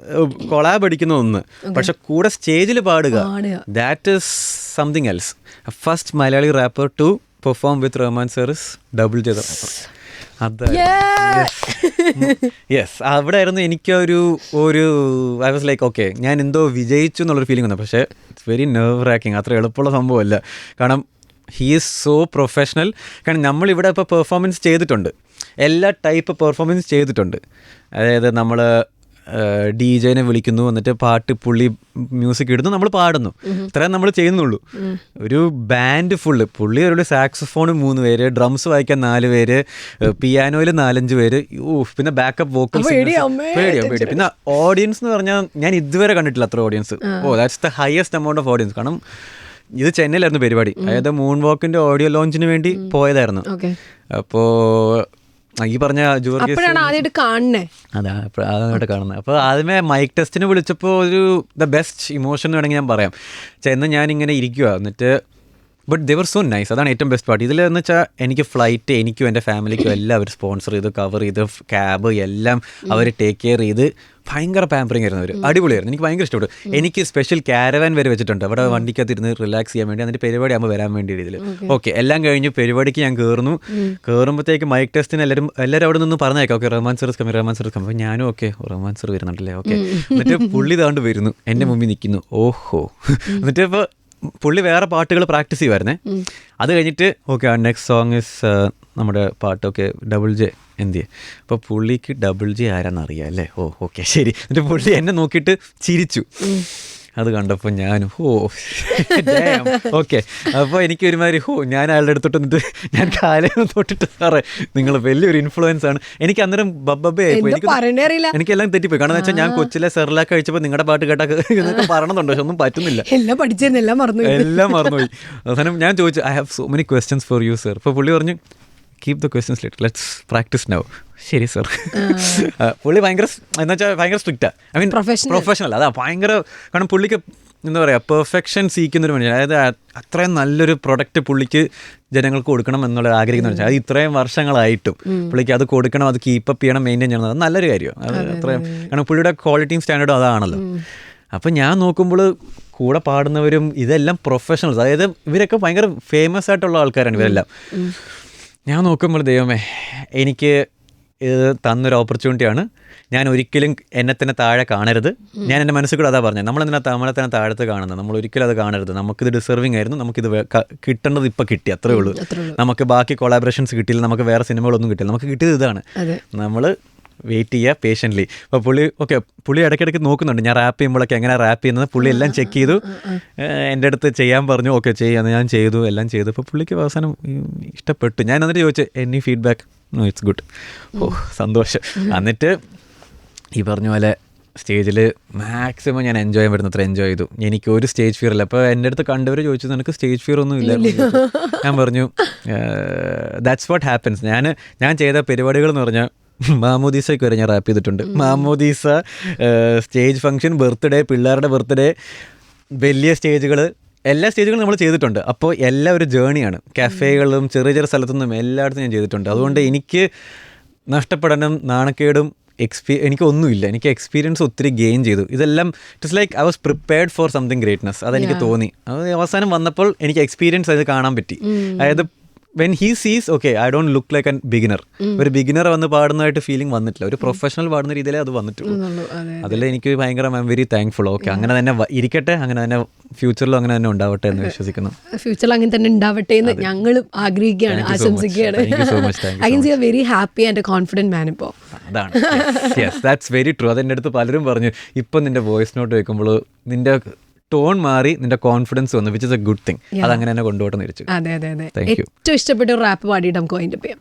കൊളാബ് അടിക്കുന്ന ഒന്ന്, പക്ഷെ കൂടെ സ്റ്റേജിൽ പാടുക, that is something else. First Malayali rapper to perform with Rahman sir is double J rapper. Yes, അവിടെ ആയിരുന്നു എനിക്കൊരു ഐ വാസ് ലൈക്ക് ഓക്കെ ഞാൻ എന്തോ വിജയിച്ചു എന്നുള്ളൊരു ഫീലിംഗ് വന്നു. പക്ഷേ ഇറ്റ്സ് വെരി നെർവ് റാക്കിങ്. അത്ര എളുപ്പമുള്ള സംഭവമല്ല. കാരണം ഹീ ഈസ് സോ പ്രൊഫഷണൽ. കാരണം നമ്മളിവിടെ ഇപ്പോൾ പെർഫോമൻസ് ചെയ്തിട്ടുണ്ട്, എല്ലാ ടൈപ്പ് പെർഫോമൻസ് ചെയ്തിട്ടുണ്ട്. അതായത് നമ്മൾ DJ-നെ വിളിക്കുന്നു, എന്നിട്ട് പാട്ട് പുള്ളി മ്യൂസിക് ഇടുന്നു, നമ്മൾ പാടുന്നു, ഇത്രയും നമ്മൾ ചെയ്യുന്നുള്ളൂ. ഒരു ബാൻഡ് ഫുള്ള്, പുള്ളി ഒരു സാക്സോഫോൺ 3 പേര്, ഡ്രംസ് വായിക്കാൻ 4 പേര്, പിയാനോയിൽ 4-5 പേര്, പിന്നെ ബാക്കപ്പ് വോക്കൽസ്. പേടിയോ. പിന്നെ ഓഡിയൻസ് എന്ന് പറഞ്ഞാൽ ഞാൻ ഇതുവരെ കണ്ടിട്ടില്ല അത്ര audience. That's the highest amount of audience. കാരണം ഇത് ചെന്നൈയിലായിരുന്നു പരിപാടി. അതായത് മൂൺ വാക്കിന്റെ ഓഡിയോ ലോഞ്ചിന് വേണ്ടി പോയതായിരുന്നു. അപ്പോൾ ഈ പറഞ്ഞ ആദ്യമായിട്ട് കാണുന്നത്. അപ്പോൾ ആദ്യമേ മൈക്ക് ടെസ്റ്റിന് വിളിച്ചപ്പോൾ ദ ബെസ്റ്റ് ഇമോഷൻ വേണമെങ്കിൽ ഞാൻ പറയാം. ചെന്ന് ഞാനിങ്ങനെ ഇരിക്കുക, എന്നിട്ട് but they were so nice. അതാണ് ഏറ്റവും ബെസ്റ്റ് പാർട്ട്. ഇതിലെന്ന് വെച്ചാൽ എനിക്ക് ഫ്ലൈറ്റ് എനിക്കും എൻ്റെ ഫാമിലിക്കും എല്ലാം അവർ സ്പോൺസർ ചെയ്ത് കവർ ചെയ്ത് ക്യാബ് എല്ലാം അവർ ടേക്ക് കെയർ ചെയ്ത് ഭയങ്കര പാമ്പറിങ് ആയിരുന്നു അവർ. അടിപൊളിയായിരുന്നു. എനിക്ക് ഭയങ്കര ഇഷ്ടപ്പെട്ടു. എനിക്ക് സ്പെഷ്യൽ ക്യാരവാൻ വരെ വെച്ചിട്ടുണ്ട് അവിടെ വണ്ടിക്കകത്ത് ഇരുന്ന് റിലാക്സ് ചെയ്യാൻ വേണ്ടി. എന്നിട്ട് പരിപാടി ആകുമ്പോൾ വരാൻ വേണ്ടി ഇതിൽ. ഓക്കെ, എല്ലാം കഴിഞ്ഞ് പരിപാടിക്ക് ഞാൻ കയറുമ്പോഴത്തേക്ക് മൈക്ക് ടെസ്റ്റിന് എല്ലാവരും അവിടെ നിന്ന് പറഞ്ഞേക്കാം, okay Rahman sir Rahman sir അപ്പോൾ ഞാനും ഓക്കെ റഹ്മാൻ സർ വരുന്നുണ്ടല്ലേ ഓക്കെ. എന്നിട്ട് പുള്ളി താണ്ട് വരുന്നു, എൻ്റെ മുമ്പിൽ നിൽക്കുന്നു. ഓഹോ. എന്നിട്ട് ഇപ്പോൾ പുള്ളി വേറെ പാട്ടുകൾ പ്രാക്ടീസ് ചെയ്യുമായിരുന്നേ. അത് കഴിഞ്ഞിട്ട് ഓക്കെ നെക്സ്റ്റ് സോങ് ഇസ് നമ്മുടെ പാട്ടൊക്കെ ഡബിൾ ജെ എന്തിയെ. അപ്പോൾ പുള്ളിക്ക് ഡബിൾ ജെ ആരാന്നറിയാം അല്ലേ. ഓ ഓക്കെ ശരി. എന്നിട്ട് പുള്ളി എന്നെ നോക്കിയിട്ട് ചിരിച്ചു. അത് കണ്ടപ്പോൾ ഞാനും ഓക്കെ. അപ്പോൾ എനിക്ക് ഒരുമാതിരി ഞാൻ അയാളുടെ അടുത്തോട്ട് എന്നിട്ട് ഞാൻ കാലം തൊട്ടിട്ട് സാറേ നിങ്ങൾ വലിയൊരു ഇൻഫ്ലുവൻസ് ആണ്. എനിക്ക് അന്നേരം ബബ്ബേ ആയിപ്പോയി. എനിക്കെല്ലാം തെറ്റിപ്പോയി. കാരണം വെച്ചാൽ ഞാൻ കൊച്ചിലെ സെറിലാക്ക് കഴിച്ചപ്പോൾ നിങ്ങളുടെ പാട്ട് കേട്ടാൽ എന്നൊക്കെ പറയണമെന്നുണ്ടോ, പക്ഷെ ഒന്നും പറ്റുന്നില്ല, എല്ലാം മറന്നുപോയി. അവസാനം ഞാൻ ചോദിച്ചു I have so many questions for you sir. അപ്പോൾ പുള്ളി പറഞ്ഞു keep the questions later, let's practice now. ശരി സർ. പുള്ളി ഭയങ്കര എന്ന് വെച്ചാൽ ഭയങ്കര സ്ട്രിക്റ്റാണ്. I mean professional. അതാ ഭയങ്കര. കാരണം പുള്ളിക്ക് എന്താ പറയുക പെർഫെക്ഷൻ സീക്കുന്നൊരു മനുഷ്യൻ. അതായത് അത്രയും നല്ലൊരു പ്രൊഡക്റ്റ് പുള്ളിക്ക് ജനങ്ങൾക്ക് കൊടുക്കണം എന്നുള്ള ആഗ്രഹിക്കുന്ന വെച്ചാൽ അത് ഇത്രയും വർഷങ്ങളായിട്ടും പുള്ളിക്ക് അത് കൊടുക്കണം, അത് കീപ്പപ്പ് ചെയ്യണം, മെയിൻറ്റെയിൻ ചെയ്യണം. അത് നല്ലൊരു കാര്യമാണ്. അത് അത്രയും കാരണം പുള്ളിയുടെ ക്വാളിറ്റിയും സ്റ്റാൻഡേർഡും അതാണല്ലോ. അപ്പം ഞാൻ നോക്കുമ്പോൾ കൂടെ പാടുന്നവരും ഇതെല്ലാം പ്രൊഫഷണൽസ്. അതായത് ഇവരൊക്കെ ഭയങ്കര ഫേമസ് ആയിട്ടുള്ള ആൾക്കാരാണ് ഇവരെല്ലാം. ഞാൻ നോക്കുമ്പോൾ ദൈവമേ എനിക്ക് ഇത് തന്നൊരു ഓപ്പർച്യൂണിറ്റിയാണ്. ഞാൻ ഒരിക്കലും എന്നെ തന്നെ താഴെ കാണരുത്. ഞാൻ എൻ്റെ മനസ്സിൽ കൂടെ അതാ പറഞ്ഞത്, നമ്മളെന്തിനാ നമ്മളെ തന്നെ താഴത്ത് കാണുന്നത്, നമ്മൾ ഒരിക്കലും അത് കാണരുത്. നമുക്കിത് ഡിസർവിങ് ആയിരുന്നു, നമുക്കിത് കിട്ടേണ്ടത് ഇപ്പം കിട്ടി, അത്രേ ഉള്ളൂ. നമുക്ക് ബാക്കി കൊളാബറേഷൻസ് കിട്ടിയില്ല, നമുക്ക് വേറെ സിനിമകളൊന്നും കിട്ടില്ല, നമുക്ക് കിട്ടിയത് ഇതാണ്. നമ്മൾ വെയിറ്റ് ചെയ്യുക പേഷ്യൻ്റ്ലി. അപ്പോൾ പുള്ളി ഇടയ്ക്കിടയ്ക്ക് നോക്കുന്നുണ്ട് ഞാൻ റാപ്പ് ചെയ്യുമ്പോഴൊക്കെ എങ്ങനെ റാപ്പ് ചെയ്യുന്നത്. പുള്ളി എല്ലാം ചെക്ക് ചെയ്തു, എൻ്റെ അടുത്ത് ചെയ്യാൻ പറഞ്ഞു. ഓക്കെ ചെയ്യാന്ന് ഞാൻ ചെയ്തു, എല്ലാം ചെയ്തു. അപ്പോൾ പുള്ളിക്ക് അവസാനം ഇഷ്ടപ്പെട്ടു. ഞാൻ എന്നിട്ട് ചോദിച്ചു any feedback? No it's good. ഓ സന്തോഷം. എന്നിട്ട് ഈ പറഞ്ഞ പോലെ സ്റ്റേജിൽ മാക്സിമം ഞാൻ എൻജോയ് ചെയ്യാൻ പറ്റുന്നത്ര എൻജോയ് ചെയ്തു. എനിക്ക് ഒരു സ്റ്റേജ് ഫിയർ ഇല്ല. അപ്പോൾ എൻ്റെ അടുത്ത് കണ്ടവർ ചോദിച്ചു നിനക്ക് സ്റ്റേജ് ഫിയർ ഒന്നും ഇല്ല? ഞാൻ പറഞ്ഞു ദാറ്റ്സ് വാട്ട് ഹാപ്പൻസ്. ഞാൻ ചെയ്ത പരിപാടികൾ എന്ന് പറഞ്ഞാൽ മാമോദീസയ്ക്ക് വരെ ഞാൻ റാപ്പ് ചെയ്തിട്ടുണ്ട്. മാമോദീസ, സ്റ്റേജ് ഫംഗ്ഷൻ, ബർത്ത്ഡേ, പിള്ളേരുടെ ബർത്ത്ഡേ, വലിയ സ്റ്റേജുകൾ, എല്ലാ സ്റ്റേജുകളും നമ്മൾ ചെയ്തിട്ടുണ്ട്. അപ്പോൾ എല്ലാം ഒരു ജേണിയാണ്. കഫേകളും ചെറിയ ചെറിയ സ്ഥലത്തുനിന്നും എല്ലായിടത്തും ഞാൻ ചെയ്തിട്ടുണ്ട്. അതുകൊണ്ട് എനിക്ക് നഷ്ടപ്പെടാനും നാണക്കേടും എനിക്കൊന്നുമില്ല. എനിക്ക് എക്സ്പീരിയൻസ് ഒത്തിരി ഗെയിൻ ചെയ്തു. ഇതെല്ലാം it's like I was prepared for something greatness. അതെനിക്ക് തോന്നി. അത് അവസാനം വന്നപ്പോൾ എനിക്ക് എക്സ്പീരിയൻസ് അത് കാണാൻ പറ്റി. അതായത് വെൻ ഹീ സീസ് okay I don't look like an beginner. ഒരു ബിഗിനർ വന്ന് പാടുന്നതായിട്ട് ഫീലിംഗ് വന്നിട്ടില്ല. ഒരു പ്രൊഫഷണൽ പാടുന്ന രീതിയിലേ അത് വന്നിട്ടുള്ളൂ. അതിൽ എനിക്ക് ഭയങ്കര I am very thankful. Okay അങ്ങനെ തന്നെ ഇരിക്കട്ടെ, അങ്ങനെ തന്നെ ഫ്യൂച്ചറിലും അങ്ങനെ തന്നെ ഉണ്ടാവട്ടെ എന്ന് വിശ്വസിക്കുന്നു. ഫ്യൂച്ചറിൽ അങ്ങനെ തന്നെ ഉണ്ടാവട്ടെ എന്ന് ഞങ്ങളും ആഗ്രഹിക്കുകയാണ്, ആശംസിക്കുകയാണ്. I can see a very happy and confident man ഇപ്പോൾ. അതാണ് ദാറ്റ്സ് വെരി ട്രൂ. അതെൻ്റെ അടുത്ത് പലരും പറഞ്ഞു ഇപ്പം നിൻ്റെ വോയിസ് നോട്ട് വെക്കുമ്പോൾ നിൻ്റെ ടോൺ മാറി, നിന്റെ കോൺഫിഡൻസ് വന്നു, which is a good thing. അതങ്ങനെ തന്നെ കൊണ്ടുപോട്ടെന്ന് വിളിച്ചു. അതെ അതെ അതെ. ഏറ്റവും ഇഷ്ടപ്പെട്ട ഒരു റാപ്പ് പാടിയിട്ട് നമുക്ക് അതിൻ്റെ പേര്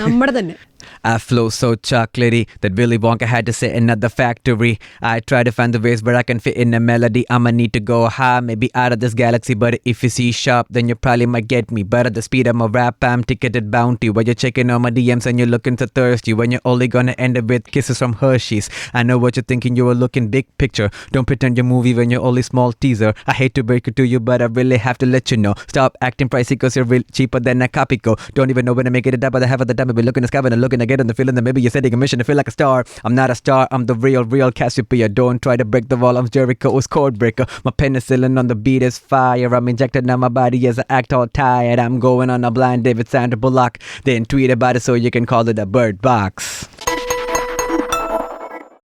നമ്മുടെ തന്നെ I flow so chocolatey that Willy Wonka had to sit in another factory. I try to find the ways where I can fit in a melody. I'ma need to go high, maybe out of this galaxy. But if you see sharp, then you probably might get me. But at the speed of my rap, I'm ticketed bounty. While you're checking on my DMs and you're looking so thirsty, when you're only gonna end up with kisses from Hershey's. I know what you're thinking, you were looking big picture. Don't pretend you're movie when you're only small teaser. I hate to break it to you, but I really have to let you know. Stop acting pricey cause you're real cheaper than a Capico. Don't even know when to make it up, but I have at the time. I've been looking at the sky and I'm looking to get in the feeling that maybe you're setting a mission to feel like a star. I'm not a star, I'm the real Cassiopeia. Don't try to break the wall, I'm Jericho's code breaker. My penicillin on the beat is fire. I'm injected now my body as I act all tired. I'm going on a blind date with Sandra Bullock. Then tweet about it so you can call it a bird box.